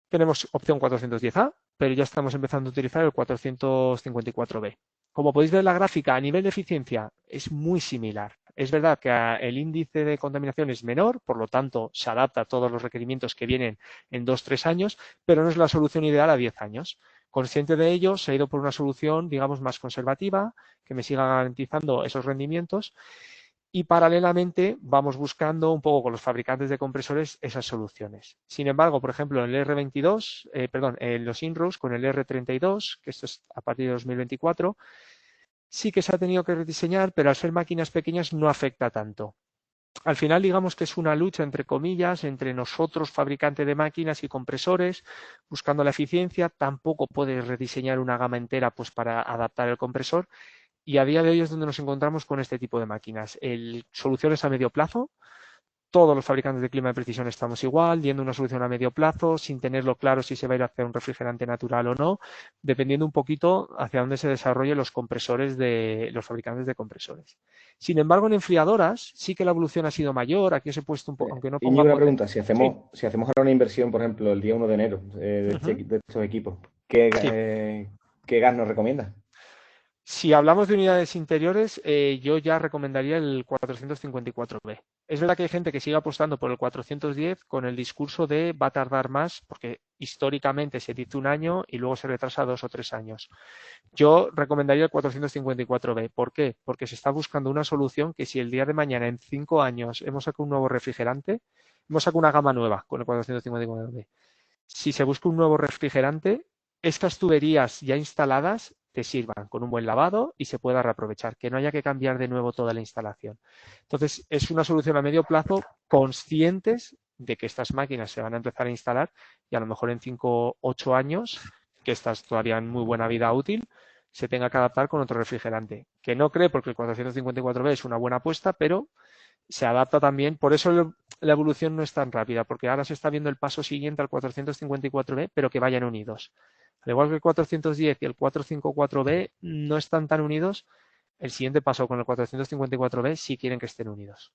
tenemos opción 410A, pero ya estamos empezando a utilizar el 454B. Como podéis ver en la gráfica, a nivel de eficiencia es muy similar. Es verdad que el índice de contaminación es menor, por lo tanto se adapta a todos los requerimientos que vienen en 2-3 años, pero no es la solución ideal a 10 años. Consciente de ello, se ha ido por una solución, digamos, más conservativa, que me siga garantizando esos rendimientos y paralelamente vamos buscando un poco con los fabricantes de compresores esas soluciones. Sin embargo, por ejemplo, en el R22, en los Inros con el R32, que esto es a partir de 2024, sí que se ha tenido que rediseñar, pero al ser máquinas pequeñas no afecta tanto. Al final, digamos que es una lucha, entre comillas, entre nosotros, fabricantes de máquinas y compresores, buscando la eficiencia. Tampoco puedes rediseñar una gama entera pues, para adaptar el compresor. Y a día de hoy es donde nos encontramos con este tipo de máquinas. Soluciones a medio plazo. Todos los fabricantes de clima de precisión estamos igual, viendo una solución a medio plazo, sin tenerlo claro si se va a ir hacia un refrigerante natural o no, dependiendo un poquito hacia dónde se desarrollen los compresores de los fabricantes de compresores. Sin embargo, en enfriadoras sí que la evolución ha sido mayor. Aquí os he puesto un poco, aunque no ponga Íñigo, una potencia. pregunta. Si Sí. hacemos ahora una inversión, por ejemplo, el día 1 de enero Uh-huh. de estos equipos, ¿qué, Sí. qué gas nos recomienda? Si hablamos de unidades interiores, yo ya recomendaría el 454B. Es verdad que hay gente que sigue apostando por el 410 con el discurso de va a tardar más, porque históricamente se dice un año y luego se retrasa 2 o 3 años. Yo recomendaría el 454B. ¿Por qué? Porque se está buscando una solución que si el día de mañana, en 5 años, hemos sacado un nuevo refrigerante, hemos sacado una gama nueva con el 454B. Si se busca un nuevo refrigerante, estas tuberías ya instaladas te sirvan con un buen lavado y se pueda reaprovechar, que no haya que cambiar de nuevo toda la instalación. Entonces, es una solución a medio plazo, conscientes de que estas máquinas se van a empezar a instalar y a lo mejor en 5 o 8 años, que estás todavía en muy buena vida útil, se tenga que adaptar con otro refrigerante. Que no cree porque el 454B es una buena apuesta, pero se adapta también. Por eso la evolución no es tan rápida, porque ahora se está viendo el paso siguiente al 454B, pero que vayan unidos. Al igual que el 410 y el 454B no están tan unidos, el siguiente paso con el 454B sí quieren que estén unidos.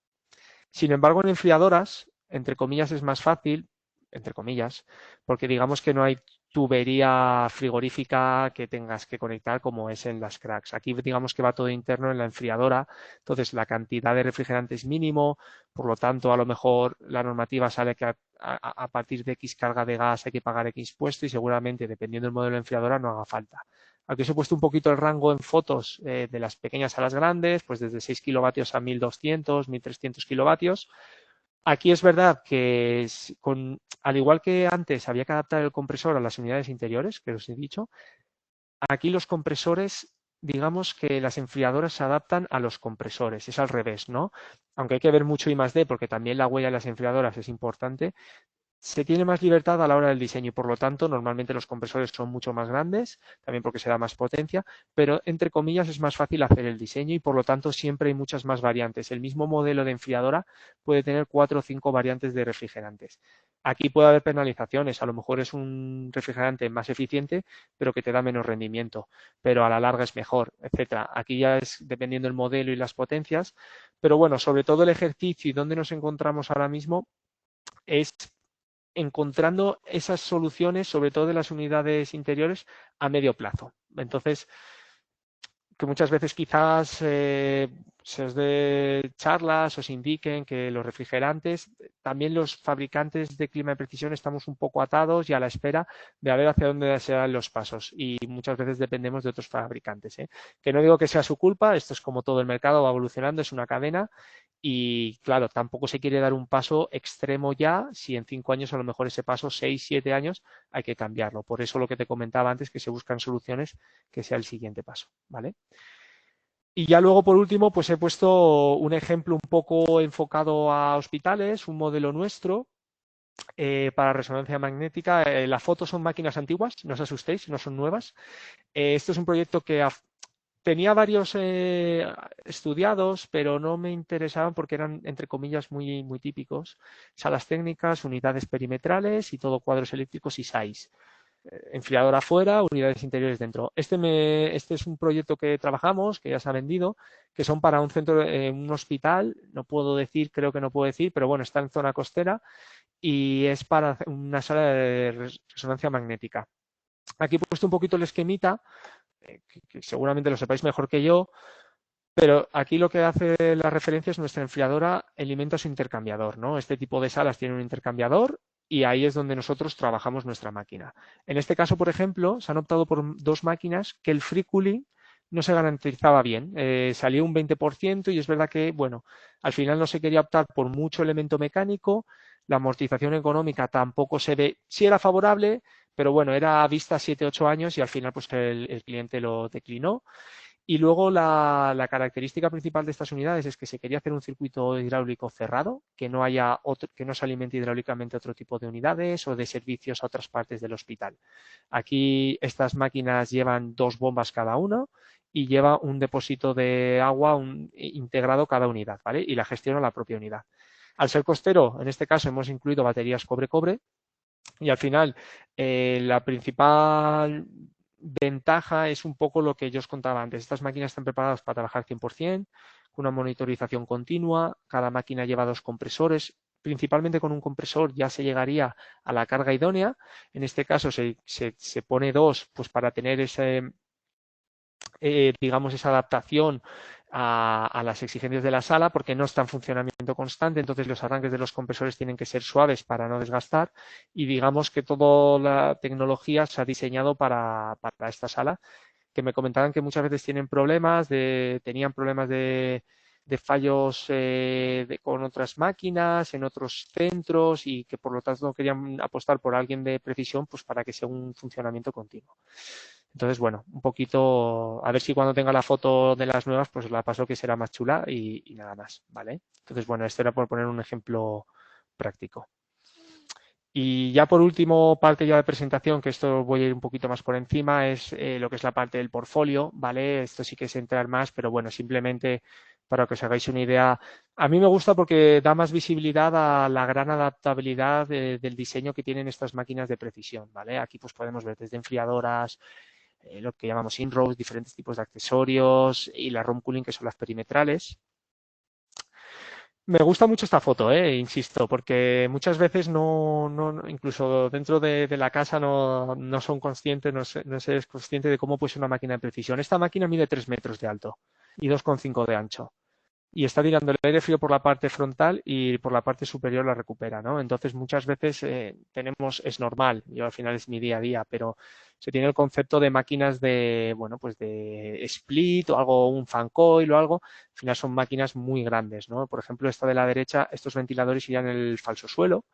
Sin embargo, en enfriadoras, entre comillas, es más fácil, entre comillas, porque digamos que no hay tubería frigorífica que tengas que conectar como es en las cracks. Aquí digamos que va todo interno en la enfriadora, entonces la cantidad de refrigerante es mínimo, por lo tanto a lo mejor la normativa sale que a partir de X carga de gas hay que pagar X puesto y seguramente dependiendo del modelo de enfriadora no haga falta. Aquí os he puesto un poquito el rango en fotos de las pequeñas a las grandes, pues desde 6 kilovatios a 1200, 1300 kilovatios. Aquí es verdad que al igual que antes había que adaptar el compresor a las unidades interiores, que os he dicho, aquí los compresores, digamos que las enfriadoras se adaptan a los compresores, es al revés, ¿no? Aunque hay que ver mucho I+D porque también la huella de las enfriadoras es importante, se tiene más libertad a la hora del diseño y por lo tanto normalmente los compresores son mucho más grandes, también porque se da más potencia, pero entre comillas es más fácil hacer el diseño y por lo tanto siempre hay muchas más variantes. El mismo modelo de enfriadora puede tener 4 o 5 variantes de refrigerantes. Aquí puede haber penalizaciones, a lo mejor es un refrigerante más eficiente pero que te da menos rendimiento, pero a la larga es mejor, etcétera. Aquí ya es dependiendo del modelo y las potencias, pero bueno, sobre todo el ejercicio y dónde nos encontramos ahora mismo es encontrando esas soluciones, sobre todo de las unidades interiores, a medio plazo. Entonces, que muchas veces quizás se os dé charlas, os indiquen que los refrigerantes, también los fabricantes de clima de precisión estamos un poco atados y a la espera de a ver hacia dónde se dan los pasos y muchas veces dependemos de otros fabricantes. Que no digo que sea su culpa, esto es como todo el mercado va evolucionando, es una cadena y claro, tampoco se quiere dar un paso extremo ya, si en 5 años a lo mejor ese paso, 6, 7 años, hay que cambiarlo. Por eso lo que te comentaba antes, que se buscan soluciones que sea el siguiente paso, ¿vale? Y ya luego, por último, pues he puesto un ejemplo un poco enfocado a hospitales, un modelo nuestro para resonancia magnética. Las fotos son máquinas antiguas, no os asustéis, no son nuevas. Esto es un proyecto que tenía varios estudiados, pero no me interesaban porque eran, entre comillas, muy, muy típicos. Salas técnicas, unidades perimetrales y todo cuadros eléctricos y SAIs. Enfriador afuera, unidades interiores dentro. Este es un proyecto que trabajamos, que ya se ha vendido, que son para un centro, un hospital, no puedo decir, creo que no puedo decir, pero bueno, está en zona costera y es para una sala de resonancia magnética. Aquí he puesto un poquito el esquemita, que seguramente lo sepáis mejor que yo, pero aquí lo que hace la referencia es nuestra enfriadora alimenta su intercambiador, ¿no? Este tipo de salas tiene un intercambiador y ahí es donde nosotros trabajamos nuestra máquina. En este caso, por ejemplo, se han optado por 2 máquinas que el free cooling no se garantizaba bien. Salió un 20% y es verdad que, bueno, al final no se quería optar por mucho elemento mecánico, la amortización económica tampoco se ve, sí era favorable, pero bueno, era a vista 7-8 años y al final pues el cliente lo declinó. Y luego la característica principal de estas unidades es que se quería hacer un circuito hidráulico cerrado, que no haya otro, que no se alimente hidráulicamente otro tipo de unidades o de servicios a otras partes del hospital. Aquí estas máquinas llevan 2 bombas cada uno y lleva un depósito de agua integrado cada unidad, ¿vale? Y la gestiona la propia unidad. Al ser costero, en este caso hemos incluido baterías cobre-cobre y al final la principal ventaja es un poco lo que yo os contaba antes. Estas máquinas están preparadas para trabajar 100%, con una monitorización continua. Cada máquina lleva 2 compresores. Principalmente con un compresor ya se llegaría a la carga idónea. En este caso se pone 2 pues para tener ese, digamos, esa adaptación a las exigencias de la sala porque no está en funcionamiento constante, entonces los arranques de los compresores tienen que ser suaves para no desgastar y digamos que toda la tecnología se ha diseñado para esta sala, que me comentaban que muchas veces tenían problemas de fallos con otras máquinas, en otros centros y que por lo tanto no querían apostar por alguien de precisión pues para que sea un funcionamiento continuo. Entonces, bueno, un poquito, a ver si cuando tenga la foto de las nuevas, pues la paso que será más chula y nada más, ¿vale? Entonces, bueno, esto era por poner un ejemplo práctico. Y ya por último, parte ya de presentación, que esto voy a ir un poquito más por encima, es lo que es la parte del portfolio, ¿vale? Esto sí que es entrar más, pero bueno, simplemente para que os hagáis una idea. A mí me gusta porque da más visibilidad a la gran adaptabilidad del diseño que tienen estas máquinas de precisión, ¿vale? Aquí pues podemos ver desde enfriadoras, lo que llamamos in-rows, diferentes tipos de accesorios y la room cooling, que son las perimetrales. Me gusta mucho esta foto, insisto, porque muchas veces incluso dentro de la casa no son conscientes, no se es consciente de cómo puede ser una máquina de precisión. Esta máquina mide 3 metros de alto y 2,5 de ancho y está tirando el aire frío por la parte frontal y por la parte superior la recupera, ¿no? Entonces muchas veces es normal, yo al final es mi día a día, pero se tiene el concepto de máquinas de, bueno, pues de split o algo, un fan coil o algo, al final son máquinas muy grandes, ¿no? Por ejemplo, esta de la derecha, estos ventiladores irían en el falso suelo.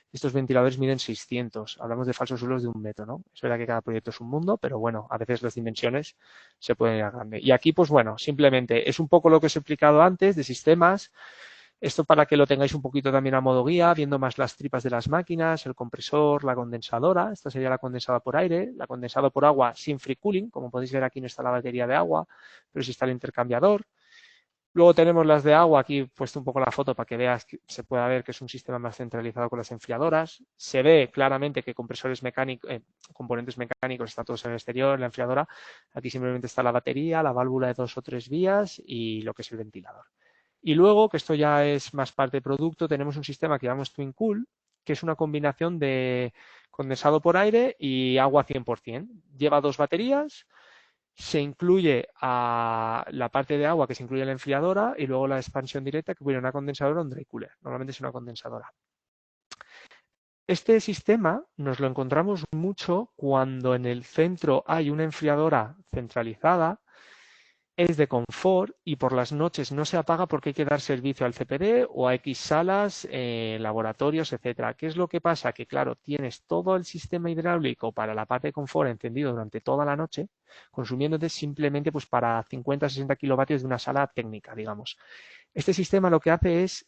Estos ventiladores miden 600. Hablamos de falsos suelos de 1 metro, ¿no? Es verdad que cada proyecto es un mundo, pero bueno, a veces las dimensiones se pueden ir a grande. Y aquí, pues bueno, simplemente es un poco lo que os he explicado antes de sistemas. Esto para que lo tengáis un poquito también a modo guía, viendo más las tripas de las máquinas, el compresor, la condensadora. Esta sería la condensada por aire, la condensada por agua sin free cooling. Como podéis ver, aquí no está la batería de agua, pero sí está el intercambiador. Luego tenemos las de agua, aquí he puesto un poco la foto para que veas, que se pueda ver que es un sistema más centralizado con las enfriadoras. Se ve claramente que compresores mecánicos, componentes mecánicos están todos en el exterior, en la enfriadora. Aquí simplemente está la batería, la válvula de 2 o 3 vías y lo que es el ventilador. Y luego, que esto ya es más parte de producto, tenemos un sistema que llamamos Twin Cool, que es una combinación de condensado por aire y agua 100%. Lleva 2 baterías, se incluye a la parte de agua que se incluye en la enfriadora y luego la expansión directa que viene una condensadora o un dry cooler. Normalmente es una condensadora. Este sistema nos lo encontramos mucho cuando en el centro hay una enfriadora centralizada, es de confort y por las noches no se apaga porque hay que dar servicio al CPD o a X salas, laboratorios, etcétera. ¿Qué es lo que pasa? Que claro, tienes todo el sistema hidráulico para la parte de confort encendido durante toda la noche, consumiéndote simplemente pues para 50-60 kilovatios de una sala técnica, digamos. Este sistema lo que hace es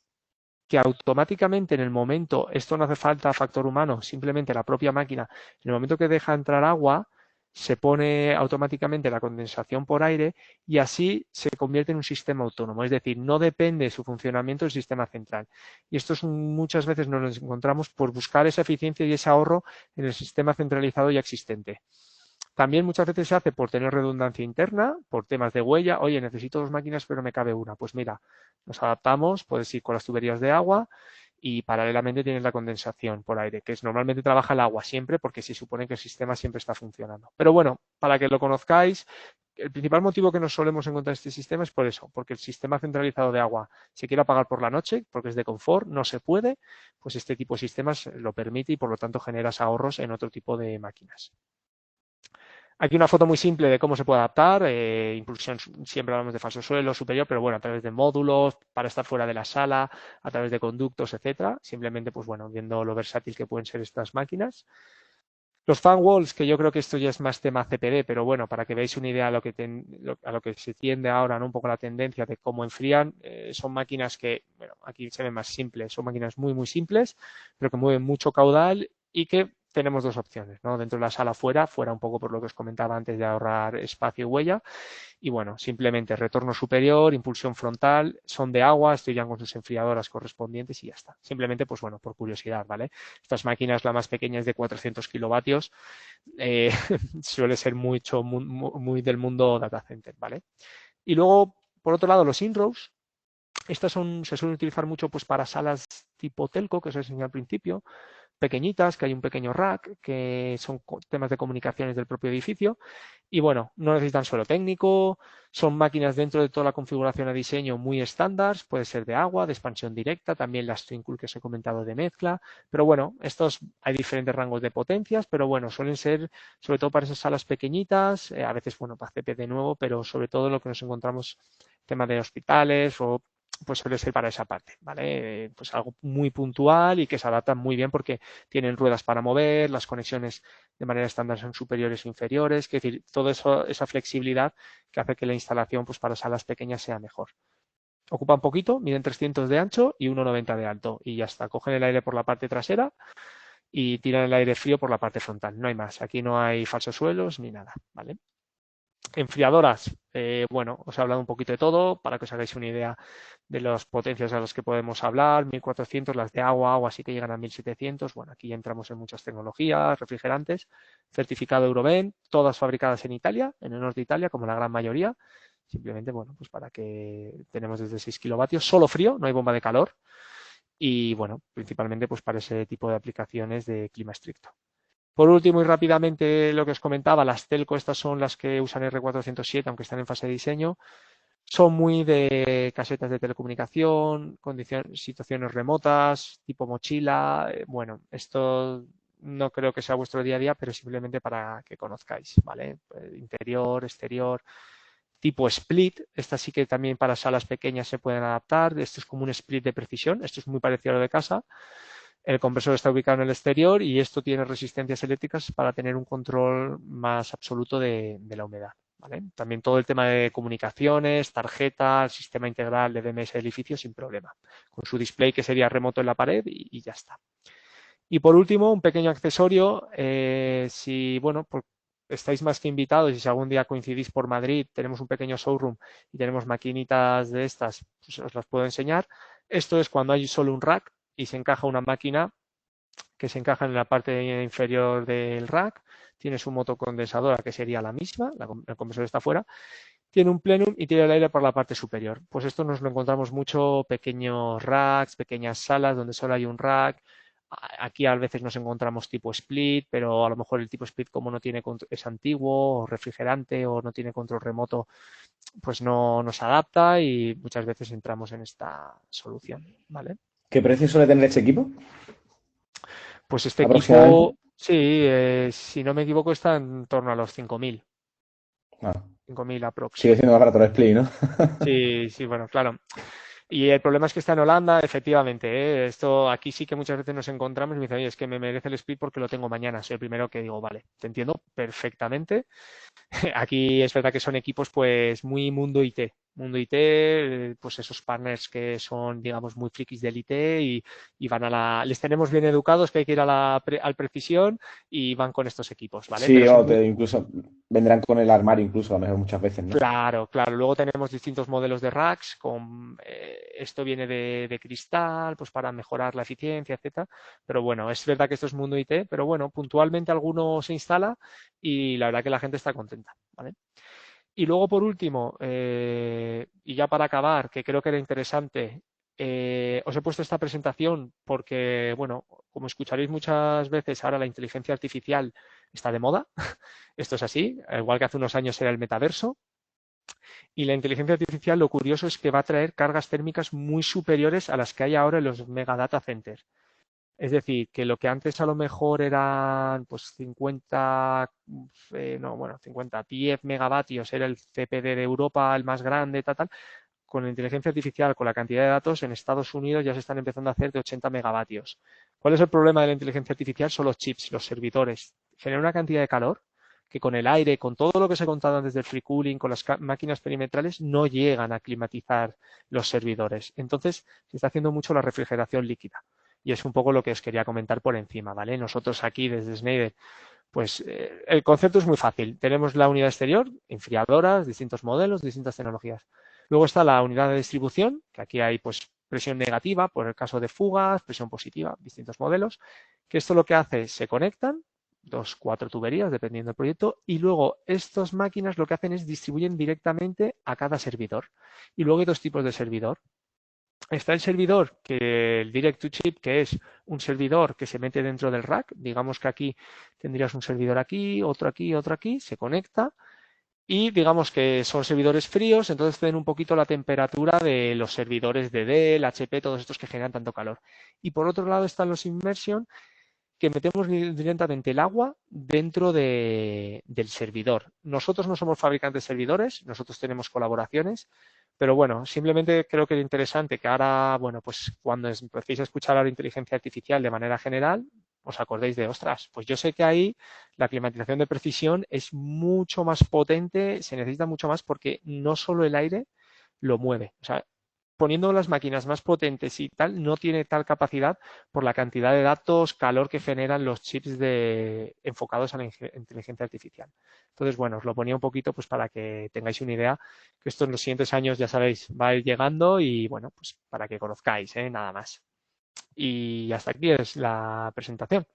que automáticamente en el momento, esto no hace falta factor humano, simplemente la propia máquina, en el momento que deja entrar agua, se pone automáticamente la condensación por aire y así se convierte en un sistema autónomo, es decir, no depende de su funcionamiento del sistema central. Y esto es muchas veces nos encontramos por buscar esa eficiencia y ese ahorro en el sistema centralizado ya existente. También muchas veces se hace por tener redundancia interna, por temas de huella. Oye, necesito 2 máquinas, pero me cabe una. Pues mira, nos adaptamos, puedes ir con las tuberías de agua y paralelamente tienes la condensación por aire, que es normalmente trabaja el agua siempre porque se supone que el sistema siempre está funcionando. Pero bueno, para que lo conozcáis, el principal motivo que nos solemos encontrar en este sistema es por eso, porque el sistema centralizado de agua se quiere apagar por la noche, porque es de confort, no se puede, pues este tipo de sistemas lo permite y por lo tanto generas ahorros en otro tipo de máquinas. Aquí una foto muy simple de cómo se puede adaptar, impulsión, siempre hablamos de falso suelo superior, pero bueno, a través de módulos, para estar fuera de la sala, a través de conductos, etcétera. Simplemente, pues bueno, viendo lo versátil que pueden ser estas máquinas. Los fan walls, que yo creo que esto ya es más tema CPD, pero bueno, para que veáis una idea a lo que se tiende ahora, ¿no? Un poco la tendencia de cómo enfrían, son máquinas que, bueno, aquí se ven más simples, son máquinas muy, muy simples, pero que mueven mucho caudal y que tenemos 2 opciones, ¿no? Dentro de la sala fuera un poco por lo que os comentaba antes de ahorrar espacio y huella. Y bueno, simplemente retorno superior, impulsión frontal, son de agua, estoy ya con sus enfriadoras correspondientes y ya está. Simplemente, pues bueno, por curiosidad, ¿vale? Estas máquinas, la más pequeña es de 400 kilovatios, eh, suele ser mucho, muy, muy del mundo data center, ¿vale? Y luego, por otro lado, los in-rows, estas se suelen utilizar mucho pues para salas tipo telco, que os enseñé al principio, pequeñitas, que hay un pequeño rack, que son temas de comunicaciones del propio edificio. Y bueno, no necesitan suelo técnico, son máquinas dentro de toda la configuración de diseño muy estándar, puede ser de agua, de expansión directa, también las Twin Cool que os he comentado de mezcla. Pero bueno, estos hay diferentes rangos de potencias, pero bueno, suelen ser sobre todo para esas salas pequeñitas, a veces, bueno, para CP de nuevo, pero sobre todo lo que nos encontramos, tema de hospitales o pues suele ser para esa parte, ¿vale? Pues algo muy puntual y que se adapta muy bien porque tienen ruedas para mover, las conexiones de manera estándar son superiores o inferiores, es decir, toda esa flexibilidad que hace que la instalación pues para salas pequeñas sea mejor. Ocupa un poquito, miden 300 de ancho y 1,90 de alto y ya está. Cogen el aire por la parte trasera y tiran el aire frío por la parte frontal. No hay más. Aquí no hay falsos suelos ni nada, ¿vale? Enfriadoras, bueno, os he hablado un poquito de todo para que os hagáis una idea de las potencias a las que podemos hablar, 1400, las de agua sí que llegan a 1700, bueno, aquí ya entramos en muchas tecnologías, refrigerantes, certificado Euroven, todas fabricadas en Italia, en el norte de Italia, como la gran mayoría, simplemente, bueno, pues para que tenemos desde 6 kilovatios, solo frío, no hay bomba de calor, y bueno, principalmente pues para ese tipo de aplicaciones de clima estricto. Por último y rápidamente lo que os comentaba, las telco, estas son las que usan R407, aunque están en fase de diseño. Son muy de casetas de telecomunicación, situaciones remotas, tipo mochila. Bueno, esto no creo que sea vuestro día a día, pero simplemente para que conozcáis, ¿vale? Interior, exterior, tipo split. Estas sí que también para salas pequeñas se pueden adaptar. Esto es como un split de precisión. Esto es muy parecido a lo de casa. El compresor está ubicado en el exterior y esto tiene resistencias eléctricas para tener un control más absoluto de la humedad, ¿vale? También todo el tema de comunicaciones, tarjeta, sistema integral de DMS de edificio sin problema, con su display que sería remoto en la pared y ya está. Y por último, un pequeño accesorio, si, bueno, estáis más que invitados y si algún día coincidís por Madrid, tenemos un pequeño showroom y tenemos maquinitas de estas, pues os las puedo enseñar. Esto es cuando hay solo un rack y se encaja una máquina que se encaja en la parte inferior del rack, tiene su motocondensadora que sería la misma, el compresor está fuera, tiene un plenum y tiene el aire por la parte superior. Pues esto nos lo encontramos mucho, pequeños racks, pequeñas salas donde solo hay un rack. Aquí a veces nos encontramos tipo split, pero a lo mejor el tipo split como no tiene es antiguo o refrigerante o no tiene control remoto, pues no nos adapta y muchas veces entramos en esta solución, ¿vale? ¿Qué precio suele tener este equipo Pues este aproximadamente? equipo, sí, si no me equivoco, está en torno a los 5.000, Ah, 5.000 aprox. sigue siendo más barato el Split, ¿no? Sí, sí, bueno, claro. Y el problema es que está en Holanda, efectivamente, ¿eh? Esto aquí sí que muchas veces nos encontramos y me dicen, oye, es que me merece el split porque lo tengo mañana. Soy el primero que digo, vale, te entiendo perfectamente. Aquí es verdad que son equipos pues muy mundo IT, pues esos partners que son digamos muy frikis del IT y van les tenemos bien educados que hay que ir a al precisión y van con estos equipos, ¿vale? Sí, Pero son o muy, incluso vendrán con el armario, incluso a lo mejor muchas veces, ¿no? claro, claro. Luego tenemos distintos modelos de racks. Esto viene de cristal, pues para mejorar la eficiencia, etcétera. Pero bueno, es verdad que esto es mundo IT, pero bueno, puntualmente alguno se instala y la verdad que la gente está contenta, ¿vale? Y luego, por último, y ya para acabar, que creo que era interesante, os he puesto esta presentación porque, bueno, como escucharéis muchas veces, ahora la inteligencia artificial está de moda. Esto es así, igual que hace unos años era el metaverso. Y la inteligencia artificial, lo curioso es que va a traer cargas térmicas muy superiores a las que hay ahora en los mega data centers. Es decir, que lo que antes a lo mejor eran pues 50, no, bueno, 50, 10 megavatios, era el CPD de Europa el más grande, tal, tal. Con la inteligencia artificial, con la cantidad de datos, en Estados Unidos ya se están empezando a hacer de 80 megavatios. ¿Cuál es el problema de la inteligencia artificial? Son los chips, los servidores. Genera una cantidad de calor que con el aire, con todo lo que se ha contado antes del free cooling, con las máquinas perimetrales, no llegan a climatizar los servidores. Entonces, se está haciendo mucho la refrigeración líquida. Y es un poco lo que os quería comentar por encima, ¿vale? Nosotros aquí desde Schneider, pues el concepto es muy fácil. Tenemos la unidad exterior, enfriadoras, distintos modelos, distintas tecnologías. Luego está la unidad de distribución, que aquí hay pues presión negativa por el caso de fugas, presión positiva, distintos modelos, que esto lo que hace es se conectan, dos, cuatro tuberías, dependiendo del proyecto, y luego estas máquinas lo que hacen es distribuyen directamente a cada servidor. Y luego hay dos tipos de servidor. Está el servidor, que el Direct to Chip, que es un servidor que se mete dentro del rack. Digamos que aquí tendrías un servidor aquí, otro aquí, se conecta y digamos que son servidores fríos, entonces tienen un poquito la temperatura de los servidores de Dell, HP, todos estos que generan tanto calor. Y por otro lado están los Immersion, que metemos directamente el agua dentro del servidor. Nosotros no somos fabricantes de servidores, nosotros tenemos colaboraciones, pero bueno, simplemente creo que es interesante que ahora, bueno, pues cuando empecéis a escuchar a la inteligencia artificial de manera general, os acordéis de, ostras, pues yo sé que ahí la climatización de precisión es mucho más potente, se necesita mucho más porque no solo el aire lo mueve. O sea, poniendo las máquinas más potentes y tal, no tiene tal capacidad por la cantidad de datos, calor que generan los chips enfocados a la inteligencia artificial. Entonces, bueno, os lo ponía un poquito pues para que tengáis una idea, que esto en los siguientes años, ya sabéis, va a ir llegando y bueno, pues para que conozcáis, nada más. Y hasta aquí es la presentación.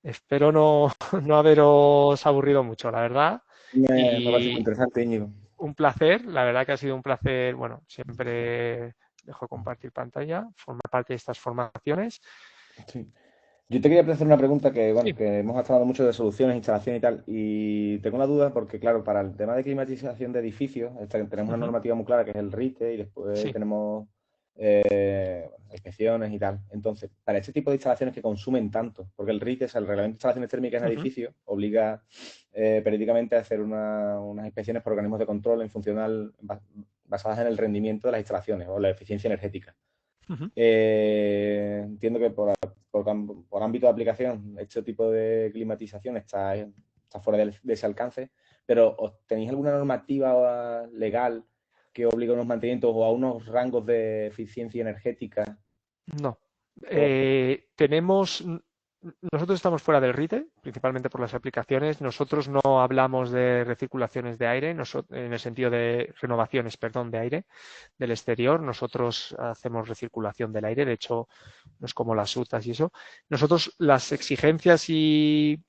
Espero no, no haberos aburrido mucho, la verdad. Me parece muy Y interesante, Íñigo. un placer, la verdad que ha sido un placer, bueno, siempre dejo compartir pantalla, forma parte de estas formaciones. Sí. Yo te quería hacer una pregunta que, bueno, Sí, que hemos hablado mucho de soluciones, instalación y tal, y tengo una duda porque, claro, para el tema de climatización de edificios, tenemos una ujú, normativa muy clara que es el RITE y después sí, tenemos inspecciones y tal. Entonces, para este tipo de instalaciones que consumen tanto, porque el RITE, es el Reglamento de Instalaciones Térmicas en ujú, Edificios, obliga periódicamente a hacer unas inspecciones por organismos de control en funcional basadas en el rendimiento de las instalaciones o la eficiencia energética. ujú. Entiendo que por ámbito de aplicación, este tipo de climatización está fuera de ese alcance, pero ¿tenéis alguna normativa legal que obliga a unos mantenimientos o a unos rangos de eficiencia energética? No. O- Nosotros estamos fuera del RITE, principalmente por las aplicaciones. Nosotros no hablamos de recirculaciones de aire, en el sentido de renovaciones, perdón, de aire del exterior. Nosotros hacemos recirculación del aire, de hecho, no es como las UTAs y eso. Nosotros las exigencias y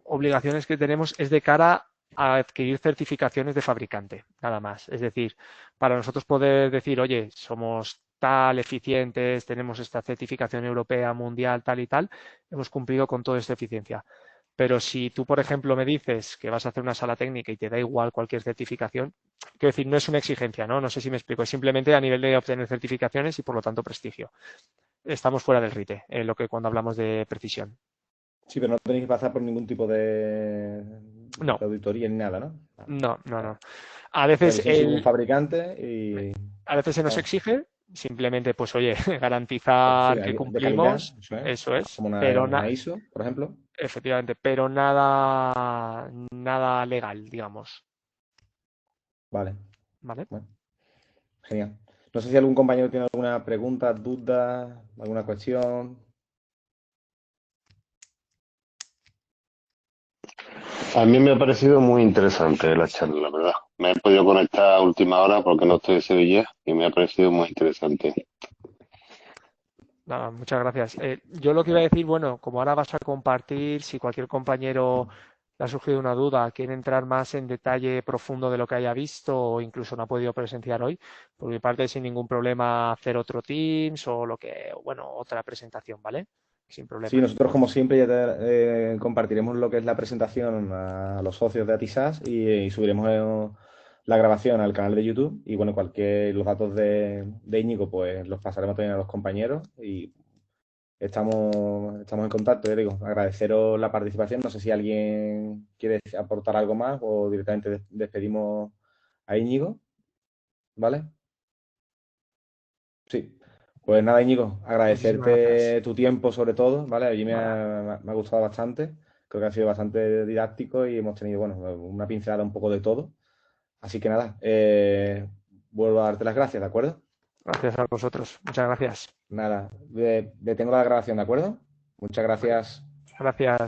obligaciones que tenemos es de cara a adquirir certificaciones de fabricante, nada más. Es decir, para nosotros poder decir, oye, somos tal eficientes, tenemos esta certificación europea, mundial, tal y tal, hemos cumplido con toda esta eficiencia. Pero si tú, por ejemplo, me dices que vas a hacer una sala técnica y te da igual cualquier certificación, quiero decir, no es una exigencia, ¿no? No sé si me explico, es simplemente a nivel de obtener certificaciones y, por lo tanto, prestigio. Estamos fuera del RITE, lo que cuando hablamos de precisión. Sí, pero no tenéis que pasar por ningún tipo No, de auditoría ni nada, ¿no? no, no, Vale. no. A O sea, que veces sois un fabricante y... a veces se nos vamos, exige, simplemente, pues oye, pues sí, garantizar que de calidad, cumplimos, eso es. eso es, Como pero una ISO, por ejemplo. efectivamente, pero nada legal, digamos, Vale, ¿vale? bueno, genial. No sé si algún compañero tiene alguna pregunta, duda, alguna cuestión. A mí me ha parecido muy interesante la charla, la verdad. Me he podido conectar a última hora porque no estoy en Sevilla y me ha parecido muy interesante. Nada, muchas gracias. Yo lo que iba a decir, bueno, como ahora vas a compartir, si cualquier compañero le ha surgido una duda, quiere entrar más en detalle profundo de lo que haya visto o incluso no ha podido presenciar hoy, por mi parte, sin ningún problema hacer otro Teams o bueno, otra presentación, ¿vale? Sin Sí, problema. nosotros como siempre ya compartiremos lo que es la presentación a los socios de Atisas y subiremos la grabación al canal de YouTube y bueno, los datos de Íñigo pues los pasaremos también a los compañeros y estamos en contacto, ya digo, agradeceros la participación, no sé si alguien quiere aportar algo más o directamente despedimos a Íñigo, ¿vale? Sí. Pues nada, Íñigo, Muchísimas gracias. agradecerte tu tiempo sobre todo, ¿vale? A mí Nada, me ha gustado bastante, creo que ha sido bastante didáctico y hemos tenido, bueno, una pincelada un poco de todo. Así que nada, vuelvo a darte las gracias, ¿de acuerdo? gracias a vosotros. Muchas gracias. Nada, detengo la grabación, ¿de acuerdo? Muchas gracias. Gracias.